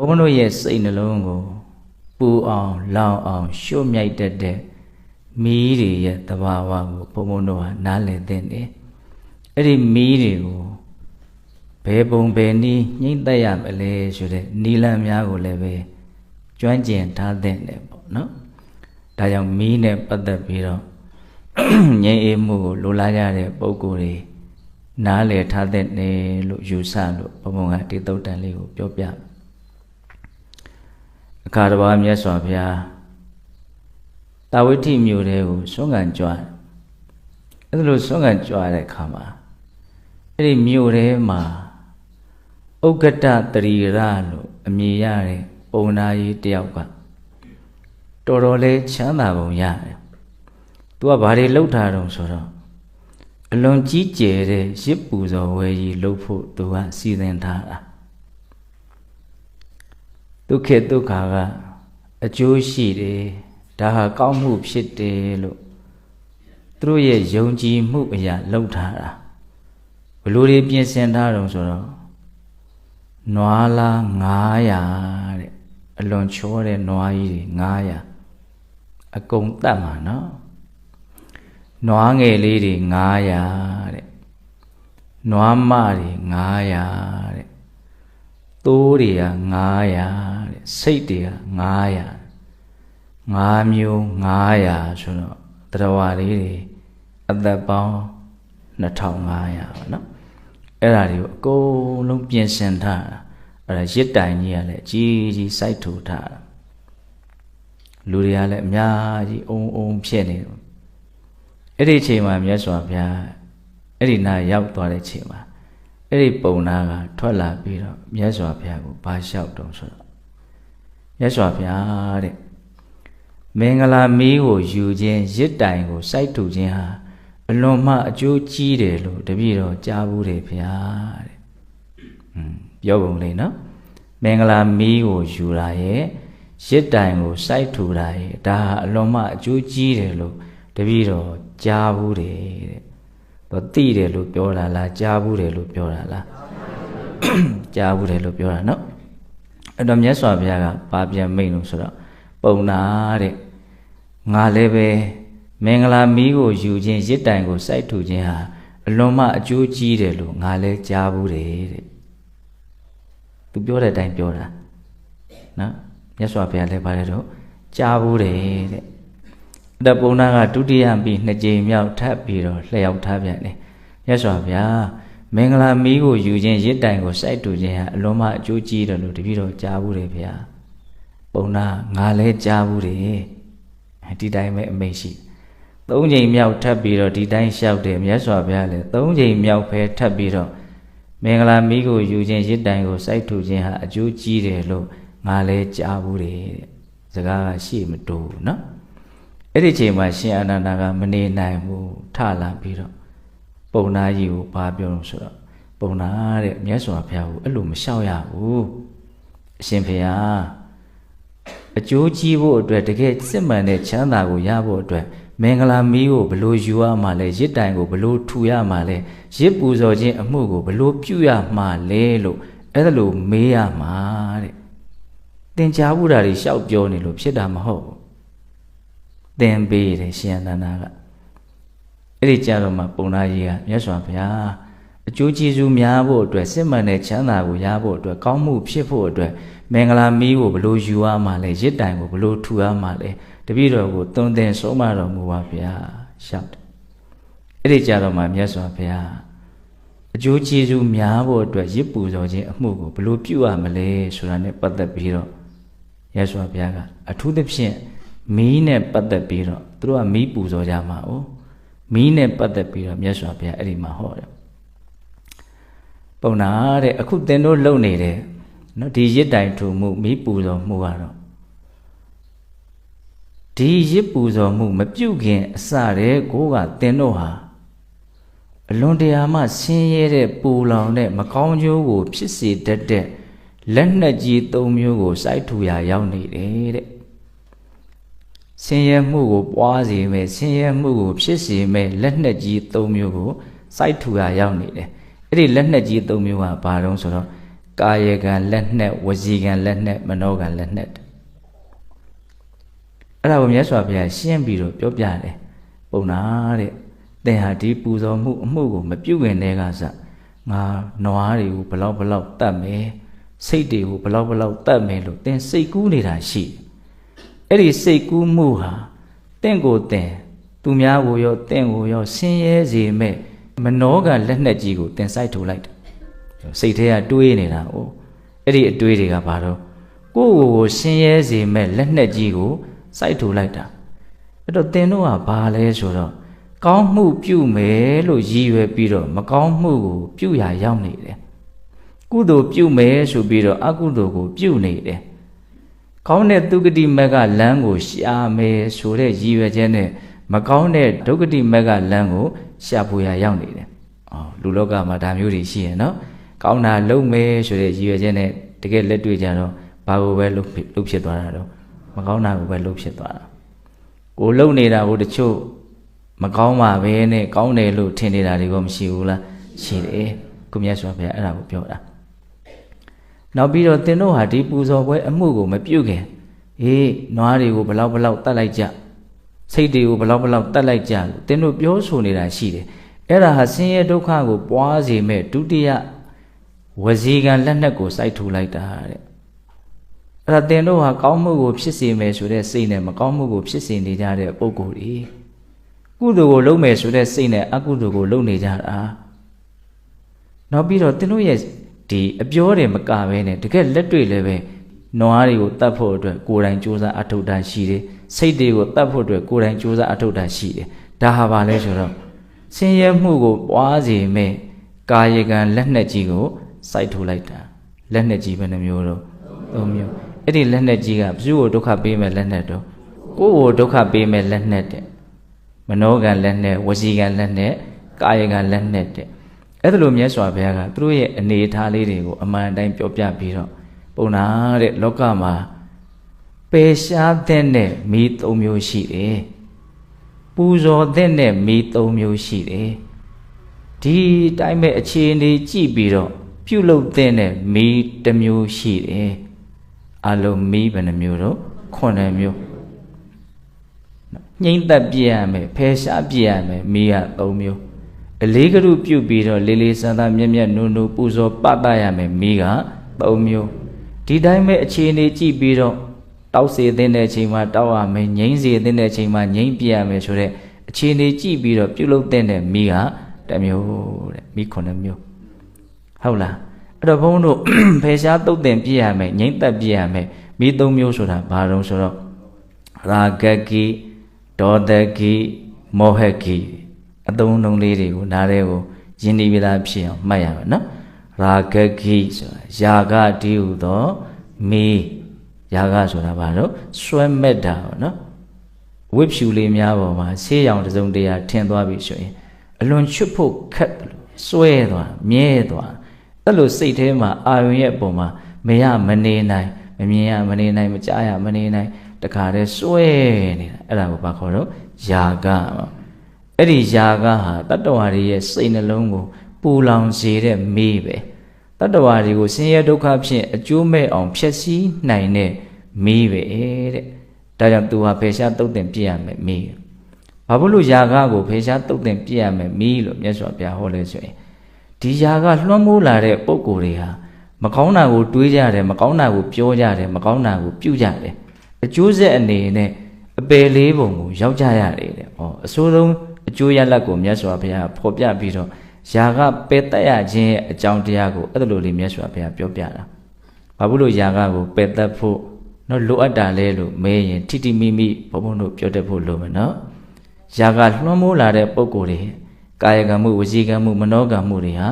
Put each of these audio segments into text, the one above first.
ဘုန်းတို့ရဲ့စိတ်နှလုံးကိုပူအောင်လောင်အောင်ရှို့မြိုက်တတ်တဲ့မီးတွေရဲ့သဘာဝကိုဘုန်းတို့ဟာနားလည်သင့်တယ်အဲ့ဒီမီးတွေကိုဘယ်ပုံဘယ်နည်းညှိမ့်သက်ရမလဲဆိုတဲ့နီလန်များကိုလည်းပဲကျွမ်းကျင်ထားသင့်တယ်ပေါ့နော်ဒါကြောင့်မီးနဲ့ပတ်သက်ပြီးတော့ငြိမ်းအေးမှုကိုလိုလားကြတဲ့ပုဂ္ဂိုလ်တွေနားလည်ထားတဲ့နေလို့ယူဆလို့ဘုံဘုံကဒီသုတ်တန်လေးကိုပြောပြအခါတစ်ပါးမြတ်စွာဘုရားတာဝိဋ္ဌိမြို့တဲကိုဆွမ်းခံကြွအဲ့လိုဆွမ်းခံကြွတဲ့အခါမှာအဲ့ဒီမြို့ထဲမှာဥက္ကဋတတရီရလို့အမည်ရတဲ့ပုံနာကြီးတယောက်ကတော်တော်လေးချမ်းသာပုံရတယ်သူကဘာတွေလှုပ်ထားတော့ဆိုတော့အလွန်ကြီးကျယ်တဲ့ရစ်ပူဇော်ဝဲကြီးလှုပ်ဖို့သူကစီစဉ်ထားတာဒုက္ခဒုက္ခကအကျိုးရှိတယ်ဒါဟာကောင်းမှုဖြစ်တယ်လို့သူတို့ရဲ့ယုံကြည်မှုအရာလှုပ်ထားတာဘလို့တွေပြင်ဆင်ထားတော့ဆိုတော့နွားလား900တဲ့အလွန်ချောတဲ့နွားကြီးတွေ900အကုန်တတ်မှာနော်နွားငယ်လေးတွေ900တဲ့နွားမတွေ900တဲ့သိုးတွေက900တဲ့စိတ်တွေက900 5မျိုး900ဆိုတော့တရားလေးတွေအသက်ပေါင်း2500ပေါ့နော်အဲ့ဒါတွေကိုအကုန်လုံးပြင်ဆင်ထားတာအဲ့ဒါရစ်တိုင်ကြီးကလည်းအကြီးကြီးစိုက်ထူထားတာလူတွေကလည်းအများကြီးအုံဖြစ်နေတယ်အဲ့ဒီအချိန်မှာမြတ်စွာဘုရားအဲ့ဒီနာရောက်သွားတဲ့ချိန်မှာအဲ့ဒီပုံနာကထွက်လာပြီးတော့မြတ်စွာဘုရားကိုဘာလျှောက်တုံးဆိုတော့မြတ်စွာဘုရားတဲ့မင်္ဂလာမီးကိုယူခြင်းရစ်တိုင်ကိုစိုက်ထူခြင်းဟာအလွန်မှအကျိုးကြီးတယ်လို့တပည့်တော်ကြားဘူးတယ်ဗျာတဲ့ပြောပုံလေးနော်မင်္ဂလာမီးကိုယူတာရဲ့ရစ်တိုင်ကိုစိုက်ထူတာရဲ့ဒါဟာအလွန်မှအကျိုးကြီးတယ်လို့တပည့်တော်ကြားဘူးတယ်တဲ့တော့သိတယ်လို့ပြောတာလားကြားဘူးတယ်လို့ပြောတာလားကြားဘူးတယ်လို့ပြောတာနော်အဲ့တော့မြတ်စွာဘုရားကပါပြန်မိတ်လို့ဆိုတော့ပုံနာတဲ့ငါလည်းပဲမင်္ဂလာမီးကိုယူခြင်းရစ်တိုင်ကိုစိုက်ထူခြင်းဟာအလွန်မှအကျိုးကြီးတယ်လို့ငါလည်းကြားဘူးတယ်တဲ့သူပြောတဲ့အတိုင်းပြောတာနော်မြတ်စွာဘုရားလည်းပါတယ်တော့ကြားဘူးတယ်တဲ့တပုံနာကဒုတိယပြီး2ကြိမ်မြောက်ထပ်ပြီးတော့လျှောက်ထားပြန်တယ်မြတ်စွာဘုရားမင်္ဂလာမီးကိုယူခြင်းရစ်တိုင်ကိုစိုက်ထူခြင်းဟာအလွန်မှအကျိုးကြီးတယ်လို့တပည့်တော်ကြားဘူးတယ်ဗျာပုံနာငါလည်းကြားဘူးတယ်ဒီတိုင်းပဲအမိန့်ရှိ3ကြိမ်မြောက်ထပ်ပြီးတော့ဒီတိုင်းလျှောက်တယ်မြတ်စွာဘုရားလည်း3ကြိမ်မြောက်ပဲထပ်ပြီးတော့မင်္ဂလာမီးကိုယူခြင်းရစ်တိုင်ကိုစိုက်ထူခြင်းဟာအကျိုးကြီးတယ်လို့ငါလည်းကြားဘူးတယ်တဲ့စကားကရှေ့မတိုးနော်အဲ့ဒီချိန်မှာရှင်အာနန္ဒာကမနေနိုင်ဘူးထလာပြီးတော့ပုံနာကြီးကိုဘာပြောလို့ဆိုတော့ပုံနာတဲ့မြတ်စွာဘုရားကိုအဲ့လိုမလျှောက်ရဘူးအရှင်ဘုရားအကျိုးကြီးဖို့အတွက်တကယ်စစ်မှန်တဲ့ချမ်းသာကိုရဖို့အတွက်မင်္ဂလာမီးကိုဘလို့ယူရမှာလဲရစ်တိုင်ကိုဘလို့ထူရမှာလဲရစ်ပူဇော်ခြင်းအမှုကိုဘလို့ပြုရမှာလဲလို့အဲ့ဒါလို့မေးရမှာတဲ့သင်ကြားဘူးတာတွေရှောက်ပြောနေလို့ဖြစ်တာမဟုတ်ဘူးသင်ပေးတယ်ရှင်အနန္ဒာကအဲ့ဒီကြတော့မှပုံနာကြီးကမြတ်စွာဘုရားအကျိုးကျေးဇူးများဖို့အတွက်စစ်မှန်တဲ့ချမ်းသာကိုရဖို့အတွက်ကောင်းမှုဖြစ်ဖို့အတွက်မင်္ဂလာမီးကိုဘလို့ယူရမှာလဲရစ်တိုင်ကိုဘလို့ထူရမှာလဲတပည့်တော်ကိုသွန်သင်ဆုံးမတော်မူပါဗျာရှောက်တယ်အဲ့ဒီကြတော့မှမြတ်စွာဘုရားအကျိုးကျေးဇူးများဖို့အတွက်ရစ်ပူဇော်ခြင်းအမှုကိုဘလို့ပြုရမလဲဆိုတာနဲ့ပတ်သက်ပြီးတော့မြတ်စွာဘုရားကအထူးသဖြင့်မီးနဲ့ပတ်သက်ပြီးတော့သူတို့ကမီးပူဇော်ကြမှာ哦မီးနဲ့ပတ်သက်ပြီးတော့မြတ်စွာဘုရားအဲ့ဒီမှာဟောတယ်ပုံနာတဲ့အခုသင်တို့လုပ်နေတဲ့နော်ဒီရစ်တိုင်ထူမှုမီးပူဇော်မှုကတော့ဒီရစ်ပူဇော်မှုမပြုတ်ခင်အစတည်းကိုကသင်တို့ဟာအလွန်တရာမှဆင်းရဲတဲ့ပူလောင်တဲ့မကောင်းကျိုးကိုဖြစ်စေတတ်တဲ့လက်နက်ကြီး3မျိုးကိုစိုက်ထူရာရောက်နေတယ်တဲ့ဆင်းရဲမှုကိုပွားစေမယ်ဆင်းရဲမှုကိုဖြစ်စေမယ်လက်နက်ကြီး3မျိုးကိုစိုက်ထူရာရောက်နေတယ်အဲ့ဒီလက်နက်ကြီး3မျိုးကဘာတုံးဆိုတော့ ကာယကံလက်နဲ့ဝစီကံလက်နဲ့မနောကံလက်နဲ့အဲ့ဒါကိုမြတ်စွာဘုရားရှင်းပြီးတော့ပြောပြတယ်ပုံနာတဲ့သင်ဟာဒီပူဇော်မှုအမှုကိုမပြုတ်ခင်တည်းကစငါနွားတွေကိုဘလောက်တတ်မယ်စိတ်တွေကိုဘလောက်တတ်မယ်လို့သင်စိတ်ကူးနေတာရှိအဲ့ဒီစိတ်ကူးမှုဟာသင်ကိုသင်သူများကိုရောသင်ကိုရောဆင်းရဲစေမဲ့မနောကလက်နဲ့ကြီးကိုသင်စိုက်ထုတ်လိုက်တယ်စိတ်ထဲကတွေးနေတာ哦အဲ့ဒီအတွေးတွေကဘာတော့ကိုယ့်ကိုဆင်းရဲစေမဲ့လက်နဲ့ကြီးကိုစိုက်ထုတ်လိုက်တာအဲ့တော့သင်တို့ကဘာလဲဆိုတော့ကောင်းမှုပြုမယ်လို့ရည်ရွယ်ပြီးတော့မကောင်းမှုကိုပြုရာရောက်နေတယ်ကုသိုလ်ပြုမယ်ဆိုပြီးတော့အကုသိုလ်ကိုပြုနေတယ်ကောင်းတဲ့သုဂတိမက်ကလမ်းကိုရှာမယ်ဆိုတဲ့ရည်ရွယ်ချက်နဲ့မကောင်းတဲ့ဒုက္ခတိမက်ကလမ်းကိုရှာဖွေရာရောက်နေတယ်လူလောကမှာဒါမျိုးတွေရှိရနော်ကောင်းတာလုပ်မယ်ဆိုတဲ့ရည်ရွယ်ချက်နဲ့တကယ်လက်တွေ့ကြတော့ဘာကိုပဲလုပ်ဖြစ်သွားတာတော့မကောင်းတာကိုပဲလုပ်ဖြစ်သွားတာကိုလုပ်နေတာကိုတချို့မကောင်းပါပဲနဲ့ကောင်းတယ်လို့ထင်နေတာတွေကမရှိဘူးလားရှိတယ်ကိုမြတ်စွာဘုရားအဲ့ဒါကိုပြောတာနောက်ပြီးတော့သင်တို့ဟာဒီပူဇော်ပွဲအမှုကိုမပြုတ်ခင်နွားတွေကိုဘလောက်တတ်လိုက်ကြစိတ်တွေကိုဘလောက်တတ်လိုက်ကြလို့သင်တို့ပြောဆိုနေတာရှိတယ်အဲ့ဒါဟာဆင်းရဲဒုက္ခကိုပွားစေမဲ့ဒုတိယဝစီကံလက်နက်ကိုစိုက်ထူလိုက်တာတဲ့အဲ့ဒါသင်တို့ဟာကောင်းမှုကိုဖြစ်စေမယ်ဆိုတဲ့စိတ်နဲ့မကောင်းမှုကိုဖြစ်စေနေကြတဲ့ပုဂ္ဂိုလ်တွေကုသိုလ်ကိုလုပ်မယ်ဆိုတဲ့စိတ်နဲ့အကုသိုလ်ကိုလုပ်နေကြတာနောက်ပြီးတော့သင်တို့ရဲ့ဒီအပြောတွေမကပဲနဲ့တကယ်လက်တွေ့လည်းပဲနွားတွေကိုတတ်ဖို့အတွက်ကိုယ်တိုင်ကြိုးစားအထောက်အထားရှိတယ်စိတ်တွေကိုတတ်ဖို့အတွက်ကိုယ်တိုင်ကြိုးစားအထောက်အထားရှိတယ်ဒါဟာဘာလဲဆိုတော့ဆင်းရဲမှုကိုပွားစေမဲ့ကာယကံလက်နဲ့ကြီးကိုစိုက်ထုတ်လိုက်တာလက်နဲ့ကြီးပဲနှမျိုးတော့၃မျိုးအဲ့ဒီလက်နဲ့ကြီးကဘယ်သူ့ကိုဒုက္ခပေးမဲ့လက်နဲ့တော့ကိုယ့်ကိုဒုက္ခပေးမဲ့လက်နဲ့တဲ့မနောကံလက်နဲ့ဝစီကံလက်နဲ့ကာယကံလက်နဲ့တဲ့အဲ့ဒါလိုမြတ်စွာဘုရားကသူတို့ရဲ့အနေအထားလေးတွေကိုအမှန်တိုင်းပြောပြပြီးတော့ပုံနာတဲ့လောကမှာပယ်ရှားတဲ့နဲ့မိ၃မျိုးရှိတယ်ပူဇော်တဲ့နဲ့မိ၃မျိုးရှိတယ်ဒီတိုင်းပဲအခြေအနေကြည့်ပြီးတော့ပြုလုပ်တဲ့နဲ့မိ၁မျိုးရှိတယ်အလုံးမိဘယ်နှမျိုးတော့9မျိုးငိမ့်သက်ပြရမယ်ဖယ်ရှားပြရမယ်မိက3မျိုးအလေးကရုပြုပြီးတော့လေးလေးဆန်းဆန်းမြက်မြက်နုနုပူဇော်ပသရမယ်မိက3မျိုးဒီတိုင်းပဲအခြေအနေကြည့်ပြီးတော့တောက်စေတဲ့အချိန်မှာတောက်ရမယ်ငိမ့်စေတဲ့အချိန်မှာငိမ့်ပြရမယ်ဆိုတဲ့အခြေအနေကြည့်ပြီးတော့ပြုလုပ်တဲ့မိက1မျိုးတဲ့မိ9မျိုးဟုတ်လားအဲ့တော့ဘုန်းတို့ဖယ်ရှားတုတ်တင်ပြရမယ်ငိမ့်သက်ပြရမယ်မိ3မျိုးဆိုတာဘာလို့ဆိုတော့ရာဂကိဒေါသကိမောဟကိအသုံးနှုန်းလေးတွေကိုနားထဲကိုယဉ်နေပြသားဖြစ်အောင်မှတ်ရမယ်နော်ရာဂကိဆိုတာယာဂတိဟုသောမေယာဂဆိုတာဘာလို့ဆွဲမဲ့တာပေါ့နော်ဝိဖြူလေးများပေါ်မှာဆေးရောင်တစ်စုံတရာထင်သွားပြီဆိုရင်အလွန်ချွတ်ဖို့ခက်တယ်လို့စွဲသွားမြဲသွားအဲ့လိုစိတ်ထဲမှာအာရုံရဲ့အပေါ်မှာမရမနေနိုင်မမြင်ရမနေနိုင်မကြားရမနေနိုင်တခါတည်းစွဲနေတာအဲ့ဒါကိုဘာခေါ်တော့ယာဂအဲ့ဒီယာဂဟာတတ္တဝါတွေရဲ့စိတ်နှလုံးကိုပူလောင်စေတဲ့မေးပဲတတ္တဝါတွေကိုဆင်းရဲဒုက္ခဖြင့်အကျိုးမဲ့အောင်ဖျက်ဆီးနိုင်တဲ့မေးပဲတဲ့ဒါကြောင့်သူဟာဖေရှားတုတ်တင်ပြရမယ်မေးဘာဖြစ်လို့ယာဂကိုဖေရှားတုတ်တင်ပြရမယ်မေးလို့မြတ်စွာဘုရားဟောလဲဆိုရင်ဒီယာဂလွှမ်းမိုးလာတဲ့ပုဂ္ဂိုလ်တွေဟာမကောင်းတာကိုတွေးကြတယ်မကောင်းတာကိုပြောကြတယ်မကောင်းတာကိုပြုကြတယ်အကျိုးဆက်အနေနဲ့အပယ်လေးပုံကိုရောက်ကြရတယ်တဲ့။အဆိုးဆုံးအကျိုးရလဒ်ကိုမြတ်စွာဘုရားဖော်ပြပြီးတော့ယာကပယ်တတ်ရခြင်းရဲ့အကြောင်းတရားကိုအဲ့လိုလေးမြတ်စွာဘုရားပြောပြတာ။ဘာဖြစ်လို့ယာကကိုပယ်တတ်ဖို့နော်လိုအပ်တာလဲလို့မေးရင်ထိတိမိမိဘုံဘုံတို့ပြောတတ်ဖို့လိုမယ်နော်။ယာကလွှမ်းမိုးလာတဲ့ပုံကိုယ်တွေကာယကံမှုဝစီကံမှုမနောကံမှုတွေဟာ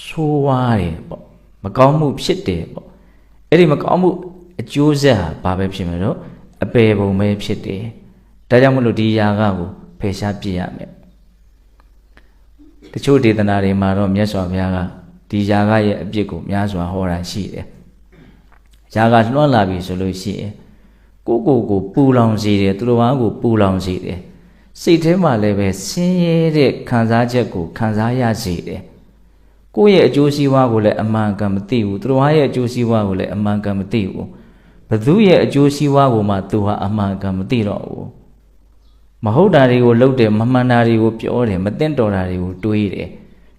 ဆိုးဝါးတယ်ပေါ့။မကောင်းမှုဖြစ်တယ်ပေါ့။အဲ့ဒီမကောင်းမှုအကျိုးဆက်ဟာဘာပဲဖြစ်မယ်တော့အပယ်ပုံပဲဖြစ်တယ်ဒါကြောင့်မလို့ဒီယာကကိုဖယ်ရှားပြရမယ်တချို့ဒေသနာတွေမှာတော့မြတ်စွာဘုရားကဒီယာကရဲ့အပြစ်ကိုများစွာဟောတာရှိတယ်ယာကလွှမ်းလာပြီဆိုလို့ရှိရင်ကိုပူလောင်စေတယ်သူတော်ဘာကိုပူလောင်စေတယ်စိတ်ထဲမှာလည်းပဲဆင်းရဲတဲ့ခံစားချက်ကိုခံစားရစေတယ် ကိုယ့်ရဲ့အကျိုးစီးပွားကိုလည်းအမှန်ကန်မသိဘူးသူတော်ရဲ့အကျိုးစီးပွားကိုလည်းအမှန်ကန်မသိဘူးဘသူရဲ့အကျိုးစီးပွားကိုမှသူဟာအမှန်ကန်မသိတော့ဘူးမဟုတ်တာတွေကိုလုပ်တယ်မမှန်တာတွေကိုပြောတယ်မသိတော်တာတွေကိုတွေးတယ်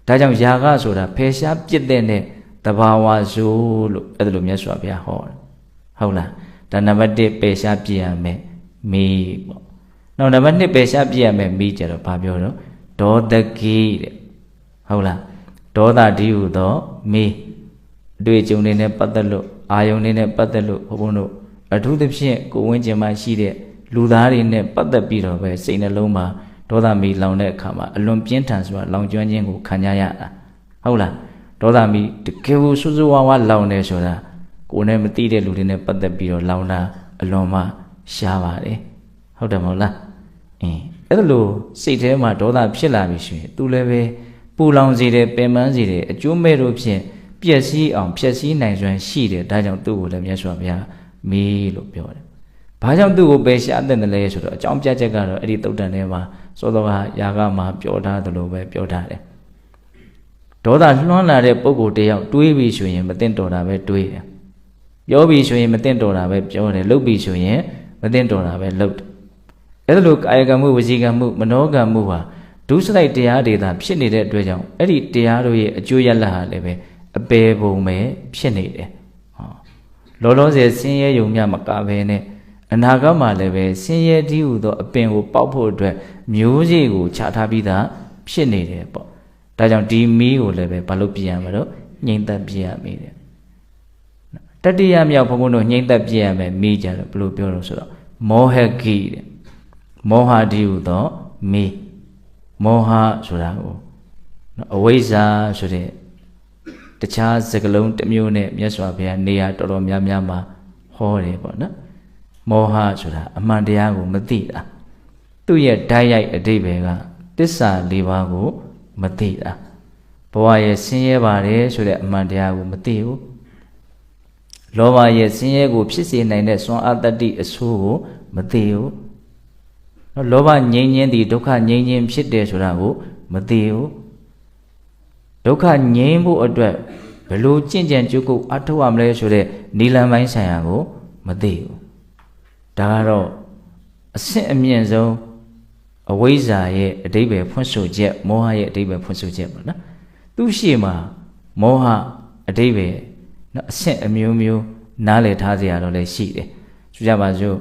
ဒါကြောင့်ຢာကဆိုတာဖယ်ရှားပြစ်တဲ့နဲ့တဘာဝဆိုလို့အဲ့ဒါလိုမြတ်စွာဘုရားဟောတယ်ဟုတ်လားဒါနံပါတ်1ပယ်ရှားပြစ်ရမယ်မိပေါ့နောက်နံပါတ်2ပယ်ရှားပြစ်ရမယ်မိကြတော့ဘာပြောတော့ဒေါသကိတဲ့ဟုတ်လားဒေါသဒီဟုသောမိအတွေ့အကြုံတွေနဲ့ပတ်သက်လို့အာယုန်တွေနဲ့ပတ်သက်လို့ဘုန်းဘုန်းတို့အထူးသဖြင့်ကိုယ်ဝန်းကျင်မှာရှိတဲ့လူသားတွေနဲ့ပတ်သက်ပြီးတော့ပဲစိတ်နှလုံးမှာဒေါသမီလောင်တဲ့အခါမှာအလွန်ပြင်းထန်စွာလောင်ကျွမ်းခြင်းကိုခံကြရတာဟုတ်လားဒေါသမီတကယ်ကိုဆူဆူဝါးဝါလောင်နေဆိုတာကိုယ်နဲ့မသိတဲ့လူတွေနဲ့ပတ်သက်ပြီးတော့လောင်တာအလွန်မှရှားပါတယ်ဟုတ်တယ်မဟုတ်လားအဲ့ဒါလို့စိတ်ထဲမှာဒေါသဖြစ်လာပြီဆိုရင်သူလည်းပဲပူလောင်စေတယ်ပင်ပန်းစေတယ်အကျိုးမဲ့တို့ဖြင့်ပျက်စီးအောင်ဖျက်ဆီးနိုင်စွမ်းရှိတယ်ဒါကြောင့်သူ့ကိုလည်းမြတ်စွာဘုရားမေးလို့ပြောတယ်ဘာကြောင့်သူ့ကိုပယ်ရှားတဲ့လဲဆိုတော့အကြောင်းပြချက်ကတော့အဲ့ဒီသုတ်တန်ထဲမှာစောစောကယာကမှာပြောထားသလိုပဲပြောထားတယ်ဒေါသလွှမ်းလာတဲ့ပုဂ္ဂိုလ်တယောက်တွေးပြီးဆိုရင်မသိတော်တာပဲတွေးတယ်ပြောပြီးဆိုရင်မသိတော်တာပဲပြောတယ်လုပ်ပြီးဆိုရင်မသိတော်တာပဲလုပ်တယ်အဲ့ဒါလိုကာယကံမှုဝစီကံမှုမနောကံမှုဟာဒုစရိုက်တရားတွေသာဖြစ်နေတဲ့အတွက်ကြောင့်အဲ့ဒီတရားတို့ရဲ့အကျိုးရလဒ်ဟာလည်းပဲအပေပုံပဲဖြစ်နေတယ်လောလောဆယ်ဆင်းရဲယုံမြမကပဲနဲ့အနာဂတ်မှာလည်းပဲဆင်းရဲတည်းဟူသောအပင်ကိုပေါက်ဖို့အတွက်မျိုးစေ့ကိုခြားထားပြီးသားဖြစ်နေတယ်ပေါ့ဒါကြောင့်ဒီမီးကိုလည်းပဲဘာလို့ပြရမလို့ငြိမ့်သက်ပြရမိတယ်တတိယမြောက်ဘုန်းဘုန်းတို့ငြိမ့်သက်ပြရမယ်မီးကြတော့ဘယ်လိုပြောလို့ဆိုတော့မောဟဂိတဲ့မောဟတည်းဟူသောမီးမောဟဆိုတာကိုအဝိဇ္ဇာဆိုတဲ့တခြားစကားလုံးတစ်မျိုးနဲ့မြတ်စွာဘုရားနေရာတော်တော်များများမှာဟောတယ်ပေါ့နော်မောဟဆိုတာအမှန်တရားကိုမသိတာသူ့ရဲ့ဓာတ်ရိုက်အဓိပ္ပာယ်ကတစ္ဆာ၄ပါးကိုမသိတာဘဝရဲ့ဆင်းရဲပါတယ်ဆိုတဲ့အမှန်တရားကိုမသိဘူးလောဘရဲ့ဆင်းရဲကိုဖြစ်စေနိုင်တဲ့စွမ်းအားတတ္တိအဆိုးကိုမသိဘူးနော်လောဘငြိမ်းခြင်းသည်ဒုက္ခငြိမ်းခြင်းဖြစ်တယ်ဆိုတာကိုမသိဘူးဒုက္ခငြိမ်းဖို့အတွက်ဘယ်လိုကြင်ကြံကြုတ်ကုတ်အထောက်ရမလဲဆိုတဲ့နိလန်ပိုင်းဆိုင်ရာကိုမသိဘူးဒါကတော့အဆင့်အမြင့်ဆုံးအဝိဇ္ဇာရဲ့အဓိပ္ပာယ်ဖွင့်ဆိုချက်မောဟရဲ့အဓိပ္ပာယ်ဖွင့်ဆိုချက်ပေါ့နော်သူရှိမှာမောဟအဓိပ္ပာယ်နော်အဆင့်အမျိုးမျိုးနားလည်ထားကြရတော့လည်းရှိတယ်ဆိုကြပါစို့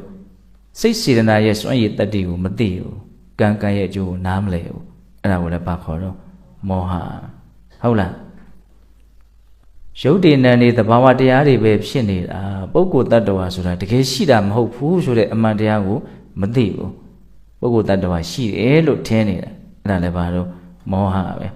စိတ်စေတနာရဲ့စွမ်းရည်တတ္တိကိုမသိဘူးကံကံရဲ့အကျိုးကိုနားမလည်ဘူးအဲ့ဒါကိုလည်းပါခေါ်တော့မောဟဟုတ်လားရုပ်တည်နံနေသဘာဝတရားတွေပဲဖြစ်နေတာပုဂ္ဂိုလ်တ attva ဆိုတာတကယ်ရှိတာမဟုတ်ဘူးဆိုတဲ့အမှန်တရားကိုမသိဘူးပုဂ္ဂိုလ်တ attva ရှိတယ်လို့ထင်နေတာအဲ့ဒါလည်းပါတော့မောဟပဲ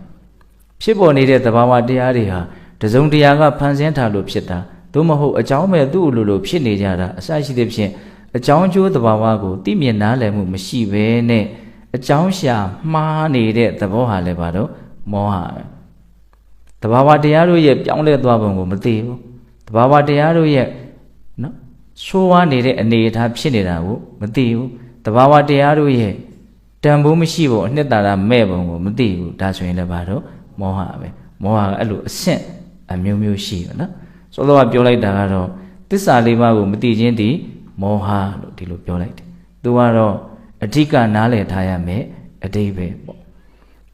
ဖြစ်ပေါ်နေတဲ့သဘာဝတရားတွေဟာတစုံတရာကဖန်ဆင်းထားလို့ဖြစ်တာသို့မဟုတ်အကြောင်းမဲ့သူ့လိုဖြစ်နေကြတာအစရှိတဲ့ဖြင့်အကြောင်းကျိုးသဘာဝကိုသိမြင်နားလည်မှုမရှိဘဲနဲ့အကြောင်းရှာမှားနေတဲ့သဘောဟာလည်းပါတော့မောဟပဲတဘာဝတရားတို့ရဲ့ပြောင်းလဲသွားပုံကိုမသိဘူးတဘာဝတရားတို့ရဲ့နော်ဆိုးဝါးနေတဲ့အနေအထားဖြစ်နေတာကိုမသိဘူးတဘာဝတရားတို့ရဲ့တန်ဖိုးမရှိဖို့အနှစ်သာရမဲ့ပုံကိုမသိဘူးဒါဆိုရင်လည်းပါတော့မောဟပဲမောဟကအဲ့လိုအဆင့်အမျိုးမျိုးရှိတယ်နော်စောစောကပြောလိုက်တာကတော့သစ္စာလေးပါးကိုမသိခြင်းဒီမောဟလို့ဒီလိုပြောလိုက်တယ်သူကတော့အဓိကနားလည်ထားရမယ်အဓိပ္ပာယ်ပေါ့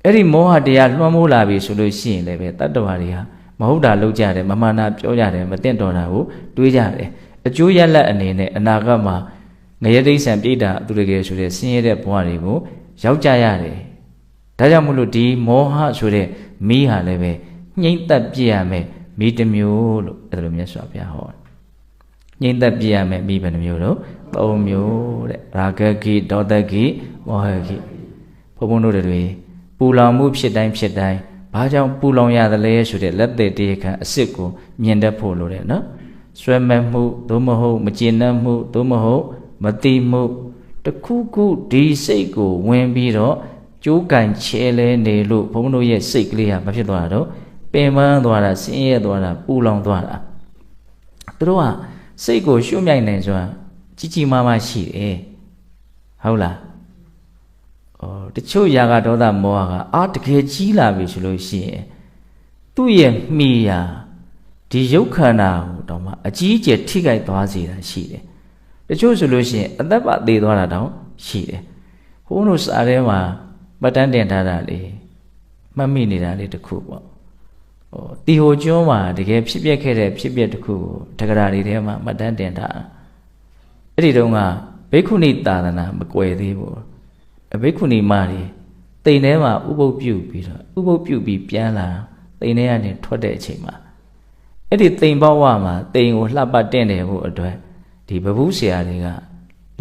အဲ့ဒီမောဟတရားလွှမ်းမိုးလာပြီဆိုလို့ရှိရင်လည်းပဲတတ္တဝါတွေဟာမဟုတ်တာလုပ်ကြတယ်မမှန်တာပြောကြတယ်မသိတော်တာကိုတွေးကြတယ်အကျိုးရလဒ်အနေနဲ့အနာဂတ်မှာငရဲတိဋ္ဌံပြိတ္တာသူတကယ်ဆိုတဲ့ဆင်းရဲတဲ့ဘဝတွေကိုရောက်ကြရတယ်ဒါကြောင့်မို့လို့ဒီမောဟဆိုတဲ့မိဟာလည်းပဲညှိမ့်သက်ပြရမယ်မိတစ်မျိုးလို့အဲ့ဒါလိုမြတ်စွာဘုရားဟောညှိမ့်သက်ပြရမယ်မိဘယ်နှမျိုးတော့၃မျိုးတဲ့ရာဂကိဒေါသကိမောဟကိဘုံဘုံတို့တွေပူလောင်မှုဖြစ်တိုင်းဘာကြောင့်ပူလောင်ရသလဲဆိုတဲ့လက်သေးတရားခံအစ်စ်ကိုမြင်တတ်ဖို့လိုတယ်နော်ဆွဲမဲ့မှုသို့မဟုတ်မကျေနပ်မှုသို့မဟုတ်မတိမှုတခုခုဒီစိတ်ကိုဝင်ပြီးတော့ကြိုးကန်ချဲလဲနေလို့ဘုံတို့ရဲ့စိတ်ကလေးဟာမဖြစ်သွားတော့ပင်ပန်းသွားတာဆင်းရဲသွားတာပူလောင်သွားတာသူတို့ကစိတ်ကိုရှုမြိုက်နိုင်စွာကြီးကြီးမားမားရှိတယ်ဟုတ်လားတချို့ຢာကဒေါသမောဟကတကယ်ကြီးလာပြီဆိုလို့ရှိရင်သူ သူ့ရဲ့မိယာဒီရုပ်ခန္ဓာကိုတော့မှအကြီးအကျယ်ထိခိုက်သွားစေတာရှိတယ်တချို့ဆိုလို့ရှိရင်အသက်ပါသေသွားတာတောင်ရှိတယ်ဘုန်းတို့စာထဲမှာမှတ်တမ်းတင်ထားတာလေမှတ်မိနေတာလေးတစ်ခုပေါ့တီဟိုကျွန်းမှာတကယ်ဖြစ်ပျက်ခဲ့တဲ့ဖြစ်ပျက်တစ်ခုကိုတက္ကရာတွေထဲမှာမှတ်တမ်းတင်ထားအဲ့ဒီတုန်းကဘိက္ခုနီသာသနာမကွယ်သေးဘူးဘိက္ခုနီမတွေတိမ်ထဲမှာဥပုပ်ပြုတ်ပြီးတော့ဥပုပ်ပြုတ်ပြီးပြန်လာတိမ်ထဲကနေထွက်တဲ့အချိန်မှာအဲ့ဒီတိမ်ပေါဝမှာတိမ်ကိုလှပတင့်တယ်ဖို့အတွက်ဒီဘဘူးဆရာတွေက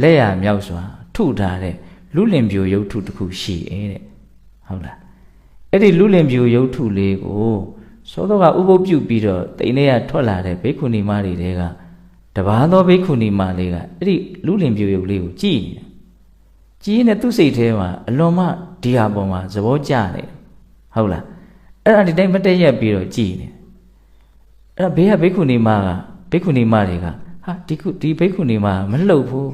လက်ရမြောက်စွာထုထားတဲ့လူလင်ပြိုရုပ်ထုတစ်ခုရှိတဲ့ဟုတ်လားအဲ့ဒီလူလင်ပြိုရုပ်ထုလေးကိုသောတော့ကဥပုပ်ပြုတ်ပြီးတော့တိမ်ထဲကထွက်လာတဲ့ဘိက္ခုနီမတွေတဲကတပါးသောဘိက္ခုနီမလေးကအဲ့ဒီလူလင်ပြိုရုပ်လေးကိုကြည့်နေကြည့်နေသူ့စိတ်ထဲမှာအလွန်မှဒီဟာပေါ်မှာသဘောကျနေဟုတ်လားအဲ့ဒါဒီတိုင်းမတည့်ရက်ပြီးတော့ကြည်နေအဲ့ဒါဘေးကဘိက္ခုနီမတွေကဟာဒီဘိက္ခုနီမမလှုပ်ဘူး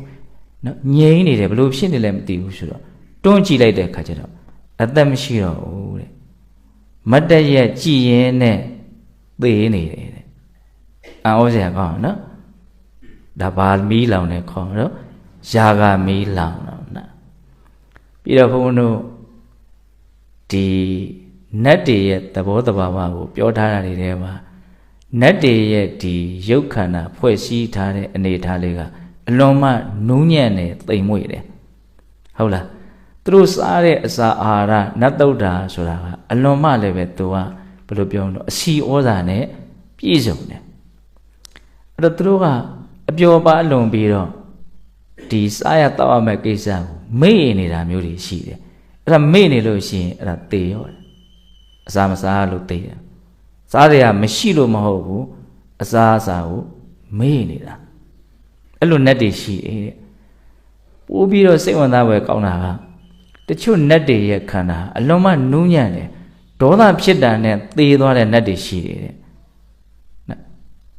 နော်ငြိမ်းနေတယ်ဘလို့ဖြစ်နေလဲမသိဘူးဆိုတော့တွန်းကြည့်လိုက်တဲ့အခါကျတော့အသက်မရှိတော့ဘူးတဲ့မတည့်ရက်ကြည်ရင်နဲ့သေနေတယ်တဲ့အံ့ဩစရာကောင်းနော်ဒါဘာမီးလောင်နေခေါ်တော့ယာကမီးလောင်တော့နော်ပြီးတော့ဘုန်းတို့ဒီနတ်တွေရဲ့သဘောတဘာဝကိုပြောထားတာတွေထဲမှာနတ်တွေရဲ့ဒီရုပ်ခန္ဓာဖွဲ့စည်းထားတဲ့အနေအထားလေးကအလွန်မှနူးညံ့နေသိမ်မွေ့တယ်ဟုတ်လားသူတို့စားတဲ့အစာအာဟာရနတ်သုဒ္ဓါဆိုတာကအလွန်မှလည်းပဲသူကဘယ်လိုပြောလို့အစီဩဇာနဲ့ပြည့်စုံတယ်အဲ့တော့သူတို့ကအပျော်ပါလွန်ပြီးတော့ဒီစားရတောက်ရမယ့်ကိစ္စကိုမေ့နေတာမျိုးတွေရှိတယ်အဲ့ဒါမေ့နေလို့ရှိရင်အဲ့ဒါသေရောတယ်အစာမစားလို့သေတယ်စားရမရှိလို့မဟုတ်ဘူးအစာကိုမေ့နေတာအဲ့လိုနတ်တွေရှိတယ်တဲ့ပို့ပြီးတော့စိတ်ဝင်စားဖွယ်ကောင်းတာကတချို့နတ်တွေရဲ့ခန္ဓာအလွန်မှနူးညံ့တယ်ဒေါသဖြစ်တာနဲ့သေသွားတဲ့နတ်တွေရှိတယ်တဲ့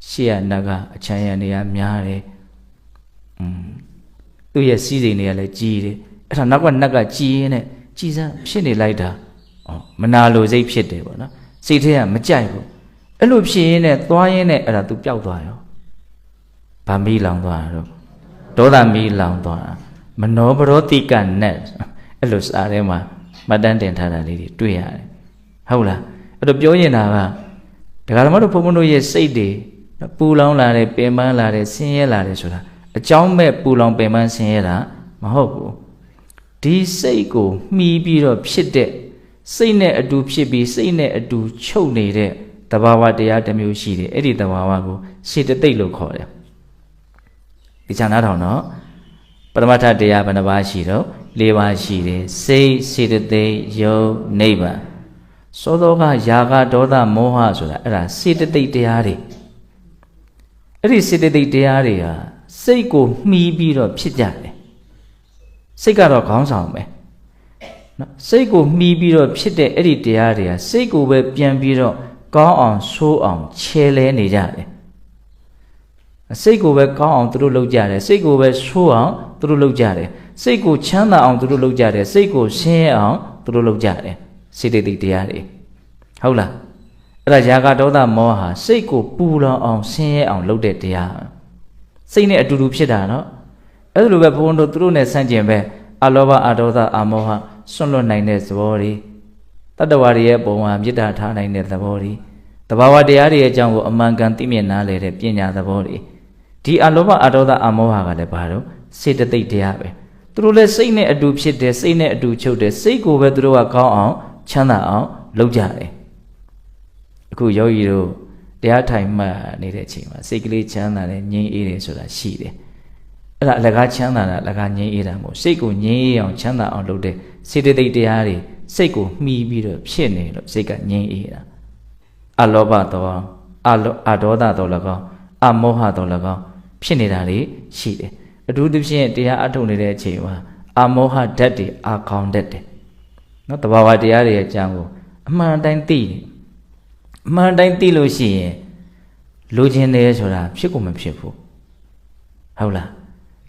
ရှေ့ကနတ်ကအချမ်းရံတွေကများတယ်သူ့ရဲ့စီးစိမ်တွေကလည်းကြီးတယ်အဲ့ဒါနောက်ကနတ်ကကြီးရင်းနဲ့ကြီးစမ်းဖြစ်နေလိုက်တာမနာလိုစိတ်ဖြစ်တယ်ပေါ့နော်စိတ်ထဲကမကြိုက်ဘူးအဲ့လိုဖြစ်ရင်းနဲ့သွားရင်းနဲ့အဲ့ဒါသူပျောက်သွားရောဗာမီးလောင်သွားတော့ဒေါသမီးလောင်သွားတာမနောပရောတိကနတ်အဲ့လိုစားထဲမှာမှတ်တမ်းတင်ထားတာလေးတွေတွေ့ရတယ်ဟုတ်လားအဲ့တော့ပြောရင်တာကဒကာဓမ္မတို့ဘုန်းဘုန်းတို့ရဲ့စိတ်တွေပူလောင်လာတယ်ပင်ပန်းလာတယ်ဆင်းရဲလာတယ်ဆိုတာအကြောင်းမဲ့ပူလောင်ပင်ပန်းဆင်းရဲတာမဟုတ်ဘူးဒီစိတ်ကိုမှီပြီးတော့ဖြစ်တဲ့စိတ်နဲ့အတူဖြစ်ပြီးစိတ်နဲ့အတူချုပ်နေတဲ့သဘာဝတရားတစ်မျိုးရှိတယ်အဲ့ဒီသဘာဝကိုစေတသိက်လို့ခေါ်တယ်ဒီချာနာထောင်တော့ပရမတ္ထတရားဘယ်နှပါးရှိတော့၄ပါးရှိတယ်စိတ်စေတသိက်ယုတ်နိဗ္ဗာန်သောသောကယာကဒေါသမောဟဆိုတာအဲ့ဒါစေတသိက်တရားတွေအဲ့ဒီစေတသိက်တရားတွေဟာစိတ်ကိုမှီပြီးတော့ဖြစ်ကြတယ်စိတ်ကတော့ခေါင်းဆောင်ပဲနော်စိတ်ကိုမှီပြီးတော့ဖြစ်တဲ့အဲ့ဒီတရားတွေကစိတ်ကိုပဲပြန်ပြီးတော့ကောင်းအောင်ဆိုးအောင်ခြေလဲနေကြတယ်စိတ်ကိုပဲကောင်းအောင်သူတို့လုပ်ကြတယ်စိတ်ကိုပဲဆိုးအောင်သူတို့လုပ်ကြတယ်စိတ်ကိုချမ်းသာအောင်သူတို့လုပ်ကြတယ်စိတ်ကိုဆင်းရဲအောင်သူတို့လုပ်ကြတယ်စေတသိက်တရားတွေဟုတ်လားအဲ့ဒါယာကဒေါသမောဟစိတ်ကိုပူလောင်အောင်ဆင်းရဲအောင်လုပ်တဲ့တရားစိတ်နဲ့အတူတူဖြစ်တာနော်အဲ့လိုပဲဘုန်းတို့သူတို့နဲ့ဆန့်ကျင်ပဲအလောဘအဒေါသအမောဟစွန့်လွတ်နိုင်တဲ့သဘောတွေတတ္တဝါတွေရဲ့ပုံမှာမေတ္တာထားနိုင်တဲ့သဘောတွေတဘာဝတရားတွေရဲ့အကြောင်းကိုအမှန်ကန်သိမြင်နားလည်တဲ့ပညာသဘောတွေဒီအလောဘအဒေါသအမောဟကလည်းဘာလို့စေတသိက်တရားပဲသူတို့လည်းစိတ်နဲ့အတူဖြစ်တယ်စိတ်နဲ့အတူချုပ်တယ်စိတ်ကိုပဲသူတို့ကကောင်းအောင်ချမ်းသာအောင်လုပ်ကြတယ်အခုယောဂီတို့တရားထိုင်မှတ်နေတဲ့အချိန်မှာစိတ်ကလေးချမ်းသာတယ်ငြိမ်းအေးတယ်ဆိုတာရှိတယ်အဲ့ဒါအလကားချမ်းသာတာအလကားငြိမ်းအေးတာမဟုတ်စိတ်ကိုငြိမ်းအေးအောင်ချမ်းသာအောင်လုပ်တဲ့စေတသိက်တရားတွေစိတ်ကိုမှီပြီးတော့ဖြစ်နေလို့စိတ်ကငြိမ်းအေးတာအလောဘတော့အဒေါသတော့၎င်းအမောဟတော့၎င်းဖြစ်နေတာတွေရှိတယ်အထူးသဖြင့်တရားအထုတ်နေတဲ့အချိန်မှာအမောဟဓာတ်တွေအာခေါင်တတ်တယ်နော်တဘာဝတရားတွေရဲ့အကြောင်းကိုအမှန်တိုင်းသိတယ်အမှန်တိုင်းသိလို့ရှိရင်လိုချင်တယ်ဆိုတာဖြစ်ကိုမဖြစ်ဘူးဟုတ်လား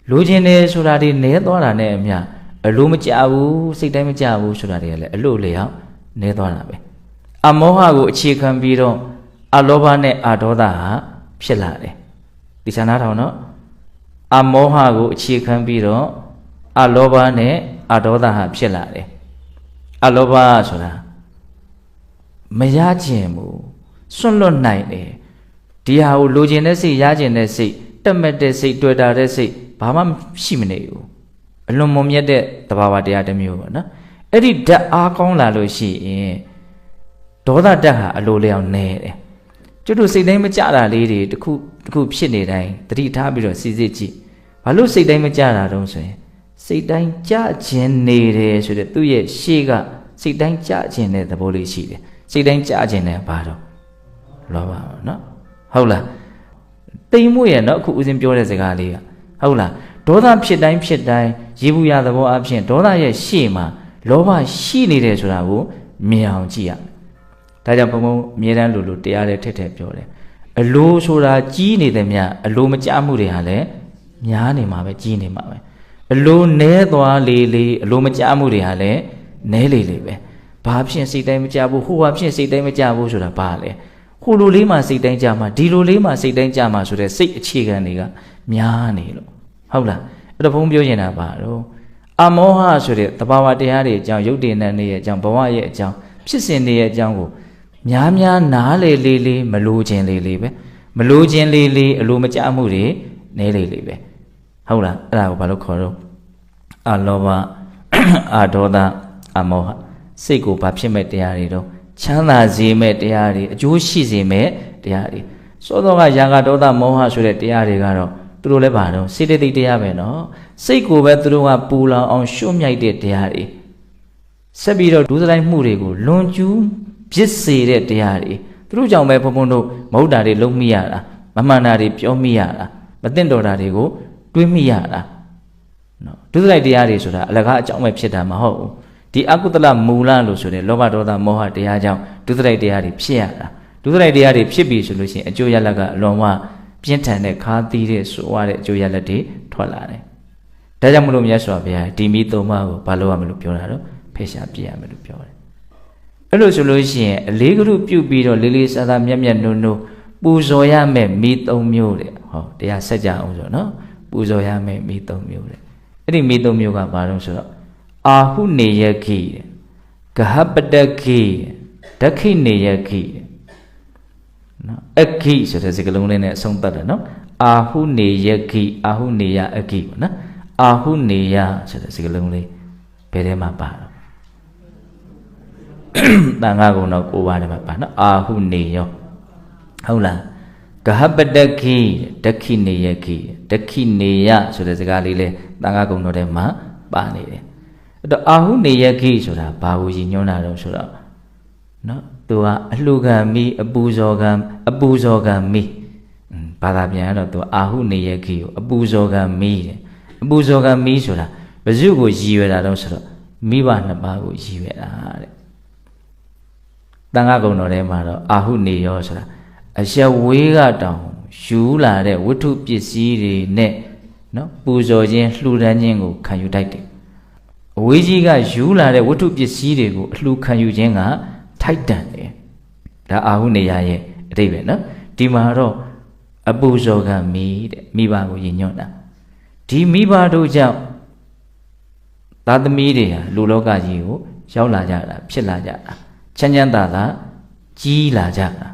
လိုချင်တယ်ဆိုတာဒီနဲသွားတာနဲ့အမျှအလိုမကြဘူးစိတ်တိုင်းမကြဘူးဆိုတာတွေကလည်းအလို့လျောက်နဲသွားတာပဲ အမောဟကိုအခြေခံပြီးတော့အလောဘနဲ့အဒေါသဟာဖြစ်လာတယ်ဒီခြားနားထောင်နော်အမောဟကိုအခြေခံပြီးတော့အလောဘနဲ့အဒေါသဟာဖြစ်လာတယ်အလောဘဆိုတာမရခြင်းဘူးစွန့်လွတ်နိုင်တယ်ဒီဟာကိုလိုချင်တဲ့စိတ်ရခြင်းတဲ့စိတ်တက်မဲ့တဲ့စိတ်တွေ့တာတဲ့စိတ်ဘာမှရှိမနေဘူးအလွန်မွန်မြတ်တဲ့သဘာဝတရားတစ်မျိုးပေါ့နော်အဲ့ဒီဓာတ်အားကောင်းလာလို့ရှိရင်ဒေါသဓာတ်ဟာအလိုလျောက်နေတယ်ကျွတ်တို့စိတ်တိုင်းမကြတာလေးတွေတစ်ခုဖြစ်နေတိုင်းတတိထားပြီးတော့စီစစ်ကြည့်ဘာလို့စိတ်တိုင်းမကြတာတုံးဆိုရင်စိတ်တိုင်းကြခြင်းနေတယ်ဆိုတဲ့သူ့ရဲ့ရှေ့ကစိတ်တိုင်းကြခြင်းတဲ့သဘောလေးရှိတယ်စိတ်တိုင်းကြခြင်းနဲ့ဘာတော့လောဘပါနော်ဟုတ်လားတိမ်မွေ့ရနော်အခုဦးစင်းပြောတဲ့စကားလေးကဟုတ်လားဒေါသဖြစ်တိုင်းရေဘူးရသဘောအဖြစ်ဒေါသရဲ့ရှေ့မှာလောဘရှိနေတယ်ဆိုတာကိုမြင်အောင်ကြည့်ရဒါကြောင့်ဘုံဘုံအမြဲတမ်းလိုတရားလေးထက်ထက်ပြောတယ်အလိုဆိုတာကြီးနေတယ်မြအလိုမကြမှုတွေဟာလည်းများနေမှာပဲကြီးနေမှာပဲအလိုနဲသွားလေအလိုမကြမှုတွေဟာလည်းနဲလေပဲဘာဖြစ်စိတ်တိုင်းမကြဘူးဟိုဟာဖြစ်စိတ်တိုင်းမကြဘူးဆိုတာဘာလဲဟိုလိုလေးမှစိတ်တိုင်းကြမှာဒီလိုလေးမှစိတ်တိုင်းကြမှာဆိုတဲ့စိတ်အခြေခံတွေကများနေလို့ဟုတ်လားအဲ့တော့ဘုံပြောနေတာပါတော့အမောဟဆိုတဲ့သဘာဝတရားတွေအကြောင်းယုတ်တည်နေရဲ့အကြောင်းဘဝရဲ့အကြောင်းဖြစ်စဉ်တွေရဲ့အကြောင်းကိုများနားလေမလိုခြင်းလေပဲမလိုခြင်းလေအလိုမကြမှုတွေနဲလေပဲဟုတ်လားအဲ့ဒါကိုဘာလို့ခေါ်တော့အလောဘအဒေါသအမောဟစိတ်ကိုဘာဖြစ်မဲ့တရားတွေတော့ချမ်းသာစေမဲ့တရားတွေအကျိုးရှိစေမဲ့တရားတွေစောစောကရာဂဒေါသမောဟဆိုတဲ့တရားတွေကတော့သူတို့လည်းပါတော့စေတသိက်တရားပဲနော်စိတ်ကိုပဲသူတို့ကပူလောင်အောင်ရှုံ့မြိုက်တဲ့တရားတွေဆက်ပြီးတော့ဒုစရိုက်မှုတွေကိုလွန်ကျူးဖြစ်စေတဲ့တရားတွေသူတို့ကြောင့်ပဲဘုံဘုံတို့မဟုတ်တာတွေလုံးမိရတာမမှန်တာတွေပြောမိရတာမသိတော်တာတွေကိုတွေးမိရတာနော်ဒုစရိုက်တရားတွေဆိုတာအလကားအကြောင်းပဲဖြစ်တာမဟုတ်ဘူးဒီအကုသလမူလလို့ဆိုတဲ့လောဘဒေါသမောဟတရားကြောင့်ဒုစရိုက်တရားတွေဖြစ်ရတာဒုစရိုက်တရားတွေဖြစ်ပြီဆိုလို့ရှိရင်အကျိုးရလဒ်ကအလွန်မှပြင်းထန်တဲ့ခါသီးတဲ့ဆိုရတဲ့အကျိုးရလဒ်တွေထွက်လာတယ်ဒါကြောင့်မလို့မြတ်စွာဘုရားဒီမိသုံးပါးကိုဘာလို့ရမလို့ပြောတာတော့ဖယ်ရှားပြရမယ်လို့ပြောတယ်အဲ့လိုဆိုလို့ရှိရင်အလေးကရုပြုပြီးတော့လေးလေးစားစားမြတ်မြတ်နုံနုံပူဇော်ရမယ်မိသုံးမျိုးတဲ့ဟောတရားဆက်ကြအောင်ဆိုနော်ပူဇော်ရမယ်မိသုံးမျိုးတဲ့အဲ့ဒီမိသုံးမျိုးကဘာလို့ဆိုတော့အာဟုနေယခိဂဟပတခိဒက္ခိနေယခိနော်အခိဆိုတဲ့စကားလုံးလေးနဲ့အဆုံးသတ်တယ်နော်အာဟုနေယခိအာဟုနေယအခိပေါ့နော်အာဟုနေယဆိုတဲ့စကားလုံးလေးဘယ်ထဲမှာပါတော့တန်ခါကုံတော့ကိုပါတယ်မှာပါနော်အာဟုနေယောဟုတ်လားဂဟပတခိဒက္ခိနေယခိဒက္ခိနေယဆိုတဲ့စကားလေးလဲတန်ခါကုံတော့ထဲမှာပါနေတယ်အဲ့တော့အာဟုနေယခိဆိုတာဘာကိုရည်ညွှန်းတာတော့ဆိုတော့နော်သူကအလှခံမိအပူဇော်ခံမိဘာသာပြန်ရတော့သူအာဟုနေယခိကိုအပူဇော်ခံမိတယ်အပူဇော်ခံမိဆိုတာဘယ်သူကိုရည်ရွယ်တာတော့ဆိုတော့မိဘနှစ်ပါးကိုရည်ရွယ်တာတဲ့တန်ခါကုံတော်ထဲမှာတော့အာဟုနေယောဆိုတာအရက်ဝေးကတောင်ယူလာတဲ့ဝတ္ထုပစ္စည်းတွေနဲ့နော်ပူဇော်ခြင်းလှူဒန်းခြင်းကိုခံယူတတ်တယ်အဝေးကြီးကယူလာတဲ့ဝတ္ထုပစ္စည်းတွေကိုအလှူခံယူခြင်းကထိုက်တန်တယ်ဒါအာဟုနေယရဲ့အဓိပ္ပာယ်နော်ဒီမှာတော့အပူဇော်ခံမိတဲ့မိဘကိုရည်ညွှန်းတာဒီမိဘတို့ကြောင့်သားသမီးတွေဟာလူလောကကြီးကိုရောက်လာကြတာဖြစ်လာကြတာချမ်းချမ်းသာသာကြီးလာကြတာ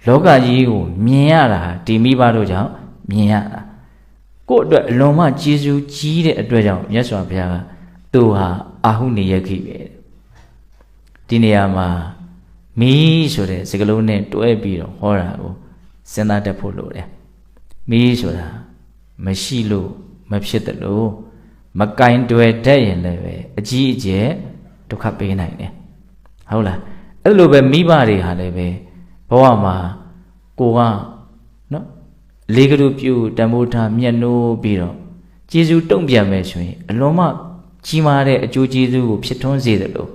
လောကကြီးကိုမြင်ရတာဒီမိဘတို့ကြောင့်မြင်ရတာကိုယ့်အတွက်အလွန်မှကျေးဇူးကြီးတဲ့အတွက်ကြောင့်မြတ်စွာဘုရားကသူဟာအာဟုနေယခိပဲဒီနေရာမှာမီးဆိုတဲ့စကားလုံးနဲ့တွဲပြီးတော့ဟောတာကိုစဉ်းစားတတ်ဖို့လိုတယ်မီးဆိုတာမရှိလို့မဖြစ်တယ်လို့မကင်တွယ်တတ်ရင်လည်းပဲအကြီးအကျယ်ဒုက္ခပေးနိုင်တယ်ဟုတ်လားအဲ့လိုပဲမိဘတွေဟာလည်းပဲဘဝမှာကိုကနော်လေးကလူပြုတံမိုးထားမြတ်နိုးပြီးတော့ကျေးဇူးတုံ့ပြန်မယ်ဆိုရင်အလွန်မှကြီးမားတဲ့အကျိုးကျေးဇူးကိုဖြစ်ထွန်းစေတယ်လို့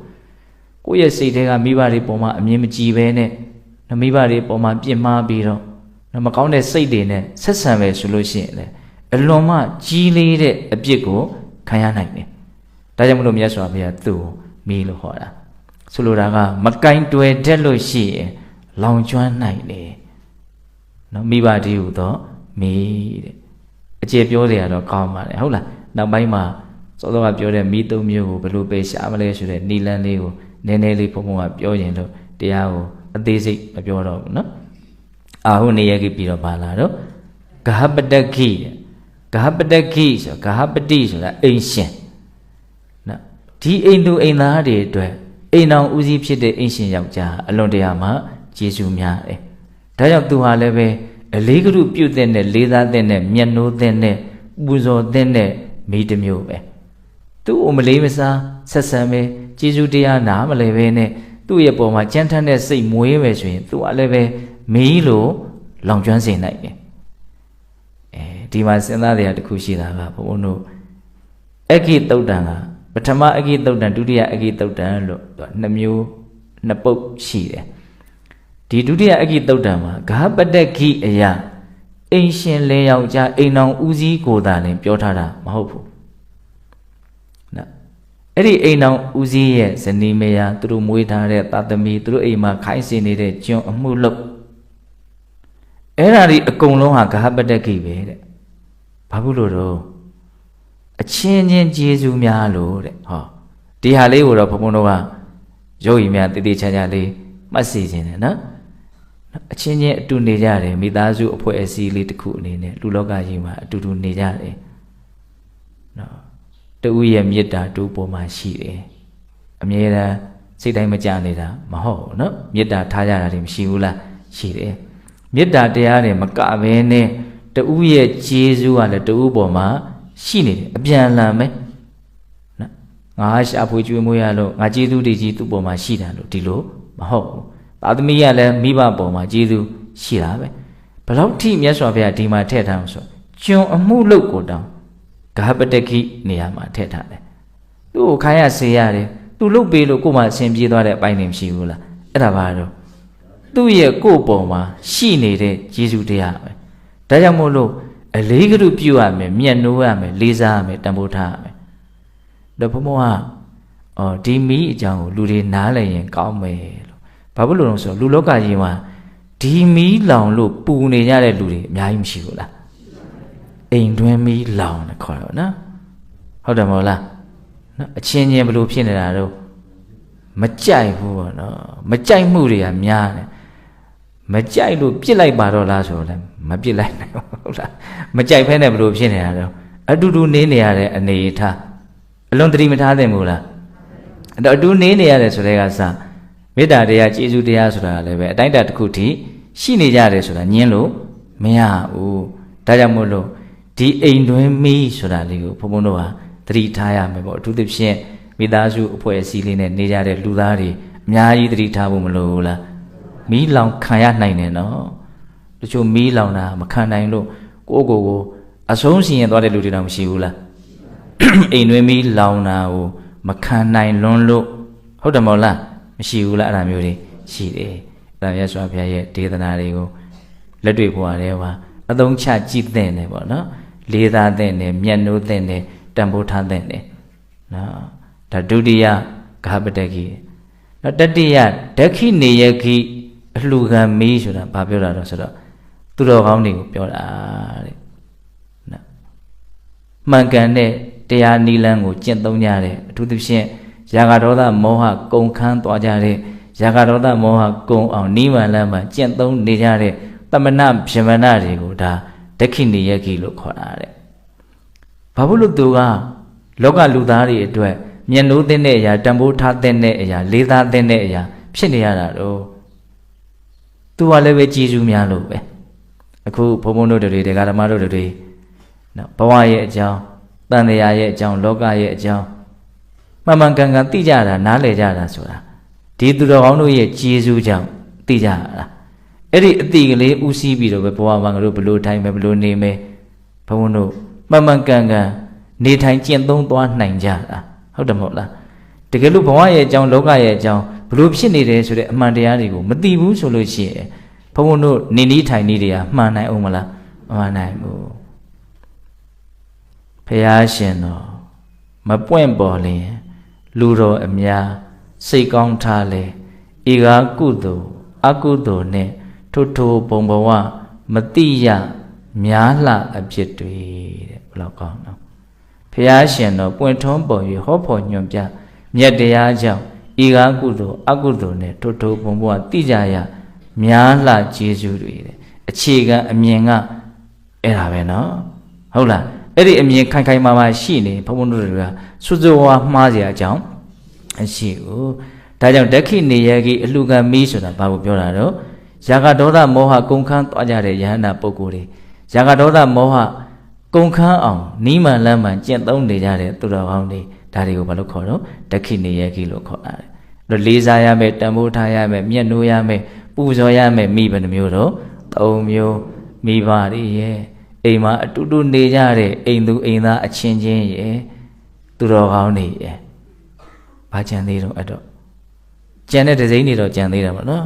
ကိုယ့်ရဲ့စိတ်ထဲကမိဘတွေပေါ်မှာအမြင်မကြည်ပဲနဲ့မိဘတွေပေါ်မှာပြစ်မှားပြီးတော့မကောင်းတဲ့စိတ်တွေနဲ့ဆက်ဆံပဲဆိုလို့ရှိရင်လေအလွန်မှကြီးလေးတဲ့အပြစ်ကိုခံရနိုင်တယ်ဒါကြောင့်မလို့မြတ်စွာဘုရားသူ့ကိုမီးလို့ဟောတာ ဆိုလိုတာကမကင်တွယ်တတ်လို့ရှိရင်လောင်ကျွမ်းနိုင်တယ်နော်မိဘတည်းဟူသောမိတဲ့အကျေပြောစရာတော့ကောင်းပါတယ်ဟုတ်လားနောက်ပိုင်းမှာစောစောကပြောတဲ့မိသုံးမျိုးကိုဘယ်လိုပဲရှာမလဲဆိုတဲ့နီလန်းလေးကိုနည်းနည်းလေးဘုံဘုံကပြောရင်တော့တရားကိုအသေးစိတ်မပြောတော့ဘူးနော်အာဟုနေရကိပြီးတော့ပါလာတော့ဂဟပတခိဂဟပတခိဆိုဂဟပတိဆိုတာအိမ်ရှင်နော်ဒီအိမ်သူအိမ်သားတွေအတွက်အိမ်တော်ဦးစီးဖြစ်တဲ့အိမ်ရှင်ယောက်ျားအလွန်တရာမှကျေးဇူးများတယ်ဒါကြောင့်သူဟာလည်းပဲအလေးကရုပြုတ်တဲ့နဲ့လေးစားတဲ့နဲ့မျက်နှိုးတဲ့နဲ့ပူဇော်တဲ့နဲ့မိတစ်မျိုးပဲသူ့ကိုမလေးမစားဆက်ဆံပဲကျေးဇူးတရားနာမလဲပဲနဲ့သူ့ရဲ့ပုံမှာကြမ်းထမ်းတဲ့စိတ်မွေးပဲဆိုရင်သူကလည်းပဲမီးလို့လောင်ကျွမ်းစေနိုင်တယ်ဒီမှာစဉ်းစားတရားတစ်ခုရှိတာကဘုန်းဘုန်းတို့အဂိတုတ်တံကပထမအဂိတုတ်တံဒုတိယအဂိတုတ်တံလို့နှစ်မျိုးနှစ်ပုတ်ရှိတယ်ဒီဒုတိယအဂိတုတ်တံမှာဂဟပတခိအရာအိမ်ရှင်လဲယောက်ျားအိမ်တော်ဦးစီးကိုသာလည်းပြောထားတာမဟုတ်ဘူးနော်အဲ့ဒီအိမ်တော်ဦးစီးရဲ့ဇနီးမယားသူတို့မွေးထားတဲ့သားသမီးသူတို့အိမ်မှာခိုင်းစင်နေတဲ့ကျွန်အမှုလုပ်အဲ့ဒါဒီအကုန်လုံးဟာဂဟပတခိပဲတဲ့ဘာဖြစ်လို့တော့အချင်းချင်းကျေးဇူးများလို့တဲ့ဟောဒီဟာလေးကိုတော့ဘုံဘုံတို့ကရုပ်ရည်များတည်တည်ချာချာလေးမှတ်စီခြင်းတယ်နော်အချင်းချင်းအတူနေကြတယ်မိသားစုအဖွဲ့အစည်းလေးတစ်ခုအနေနဲ့လူလောကကြီးမှာအတူတူနေကြတယ်နော်တူရဲ့မေတ္တာတူပေါ်မှာရှိတယ်အမြဲတမ်းစိတ်တိုင်းမကြနေတာမဟုတ်ဘူးနော်မေတ္တာထားကြတာတွေမရှိဘူးလားရှိတယ်မေတ္တာတရားတွေမကဘဲနဲ့တူရဲ့ကျေးဇူးကလည်းတူပေါ်မှာရှိနေတယ်အပြန်အလှန်ပဲနော်ငါရှာဖွေကြွေးမွေးရလို့ငါကျေးဇူးတွေကြီးသူ့ပေါ်မှာရှိတာလို့ဒီလိုမဟုတ်ဘူးသားသမီးကလည်းမိဘပေါ်မှာကျေးဇူးရှိတာပဲဘလောက်ထိမြတ်စွာဘုရားဒီမှာထည့်ထားအောင်ဆိုကျွန်အမှုလုပ်ကိုတောင်းဂဟပတခိနေရာမှာထည့်ထားတယ်သူ့ကိုခိုင်းရစေရတယ်သူလုပ်ပေးလို့ကိုယ်မှအဆင်ပြေသွားတဲ့အပိုင်းတွေမရှိဘူးလားအဲ့ဒါပါတော့သူ့ရဲ့ကိုယ်ပေါ်မှာရှိနေတဲ့ကျေးဇူးတရားပဲဒါကြောင့်မို့လို့အလေးကရုပြုရမယ်မျက်နှိုးရမယ်လေးစားရမယ်တန်ဖိုးထားရမယ်တော့ဘုံဘုံကဒီမီးအကြောင်းကိုလူတွေနားလည်ရင်ကောင်းမယ်လို့ဘာဖြစ်လို့လဲဆိုတော့လူလောကကြီးမှာဒီမီးလောင်လို့ပူနေကြတဲ့လူတွေအများကြီးမရှိဘူးလားအိမ်တွင်းမီးလောင်တယ်ခေါ်တော့နော်ဟုတ်တယ်မဟုတ်လားနော်အချင်းချင်းဘယ်လိုဖြစ်နေတာတော့မကြိုက်ဘူးပေါ့နော်မကြိုက်မှုတွေကများတယ်မကြိုက်လို့ပြစ်လိုက်ပါတော့လားဆိုတော့လည်းမပြစ်လိုက်နိုင်ဘူးဟုတ်လားမကြိုက်ဖဲနဲ့ဘယ်လိုဖြစ်နေတာတော့အတူတူနေနေရတဲ့အနေအထားအလွန်တတိမထားသင့်ဘူးလားအဲ့တော့အတူနေနေရတယ်ဆိုတဲ့ကစမေတ္တာတရားကျေးဇူးတရားဆိုတာလည်းပဲအတိုင်းအတာတစ်ခုထိရှိနေကြတယ်ဆိုတာညင်းလို့မရဘူးဒါကြောင့်မို့လို့ဒီအိမ်တွင်းမီးဆိုတာလေးကိုဘုံဘုံတို့ဟာသတိထားရမယ်ပေါ့အထူးသဖြင့်မိသားစုအဖွဲ့အစည်းလေးနဲ့နေကြတဲ့လူသားတွေအများကြီးသတိထားဖို့မလိုဘူးလားမီးလောင်ခံရနိုင်တယ်နော်တချို့မီးလောင်တာမခံနိုင်လို့ကိုအဆုံးစီရင်သွားတဲ့လူတွေတော့မရှိဘူးလားအိမ်တွင်းမီးလောင်တာကိုမခံနိုင်လွန်းလို့ဟုတ်တယ်မဟုတ်လားမရှိဘူးလားအဲ့ဒါမျိုးတွေရှိတယ်အဲ့ဒါမြတ်စွာဘုရားရဲ့ဒေသနာတွေကိုလက်တွေ့ဘဝထဲမှာအသုံးချကြည့်တဲ့တယ်ပေါ့နော်လေးစားတဲ့တယ်မျက်နှိုးတဲ့တယ်တန်ဖိုးထားတဲ့တယ်နော်ဒါဒုတိယဂဟပတခိနောက်တတိယဒက္ခိနေယခိအလှခံမီးဆိုတာဘာပြောတာတော့ဆိုတော့သူတော်ကောင်းတွေကိုပြောတာတဲ့နော်မှန်ကန်တဲ့တရားနိလန်းကိုကျင့်သုံးကြတဲ့အထူးသဖြင့်ယာဂဒေါသမောဟကုန်ခန်းသွားကြတဲ့ယာဂဒေါသမောဟကုန်အောင်နိဗ္ဗာန်လမ်းမှာကျင့်သုံးနေကြတဲ့သမဏဗြဟ္မဏတွေကိုဒါဒက္ခိနေယခိလို့ခေါ်တာတဲ့ဘာဖြစ်လို့သူကလောကလူသားတွေအတွက်မျက်နှိုးတဲ့အရာတန်ဖိုးထားတဲ့အရာလေးစားတဲ့အရာဖြစ်နေရတာတော့သူကလည်းပဲကျေးဇူးများလို့ပဲအခုဘုံဘုံတို့တွေတရားဓမ္မတို့တွေနော်ဘဝရဲ့အကြောင်းတန်တရားရဲ့အကြောင်းလောကရဲ့အကြောင်းမှန်မှန်ကန်ကန်သိကြတာနားလည်ကြတာဆိုတာဒီသူတော်ကောင်းတို့ရဲ့ကျေးဇူးကြောင့်သိကြတာအဲ့ဒီအတိကလေးဥစည်းပြီးတော့ပဲဘဝမှာငါတို့ဘလို့ထိုင်မယ်ဘလို့နေမယ်ဘုံဘုံတို့မှန်မှန်ကန်ကန်နေထိုင်ကျင့်သုံးသွားနိုင်ကြတာဟုတ်တယ်မဟုတ်လားတကယ်လို့ဘဝရဲ့အကြောင်းလောကရဲ့အကြောင်းဘလို့ဖြစ်နေတယ်ဆိုတဲ့အမှန်တရားတွေကိုမသိဘူးဆိုလို့ရှိရင်ဘုံဘုံတို့နေနီးထိုင်နေတွေကမှန်နိုင်အောင်မလားမမှန်နိုင်ဘူးဘုရားရှင်တော်မပွင့်ပေါ်လျင်လူတော်အများ စိတ်ကောင်းထားလဲဤကားကုသိုလ်အကုသိုလ်နဲ့ထို့ထိုဘုံဘဝမတိရများလှအဖြစ်တွေတဲ့ဘယ်လောက်ကောင်းနော်ဖျားရှင်တော်ပွင့်ထွန်းပေါ်၍ဟောဖို့ညွှန်ပြမြတ်တရားကြောင့်ဤကားကုသိုလ်အကုသိုလ်နဲ့ထို့ထိုဘုံဘဝတိကြရများလှကျေးဇူးတွေတဲ့အခြေခံအမြင်ကအဲ့ဒါပဲနော်ဟုတ်လားအဲ့ဒီအမြင်ခိုင်ခိုင်မာမာရှိနေဘုံဘုံတို့တွေကစွစွဝါမှားเสียအကြောင်းရှိဘူးဒါကြောင့်ဒက္ခိနေယကိအလှကမီးဆိုတာဘာကိုပြောတာတော့ယာကဒေါသမောဟကုန်ခန်းသွားကြတဲ့ယဟန္တာပုဂ္ဂိုလ်တွေယာကဒေါသမောဟကုန်ခန်းအောင်နီးမှန်လမ်းမှန်ကျင့်သုံးနေကြတဲ့သူတော်ကောင်းတွေဒါတွေကိုဘာလို့ခေါ်တော့ဒက္ခိနေယကိလို့ခေါ်ရတယ်အဲ့တော့လေးစားရမယ်တန်ဖိုးထားရမယ်မျက်နှိုးရမယ်ပူဇော်ရမယ်မိဘနှမျိုးတော့၃မျိုးမိဘတွေရဲ့အိမ်မှာအတူတူနေကြတဲ့အိမ်သူအိမ်သားအချင်းချင်းရဲ့သူတော်ကောင်းတွေရဲ့ဘာကြံသေးတော့အဲ့တော့ကြံတဲ့ဒဇိမ့်တွေတော့ကြံသေးတယ်ပေါ့နော်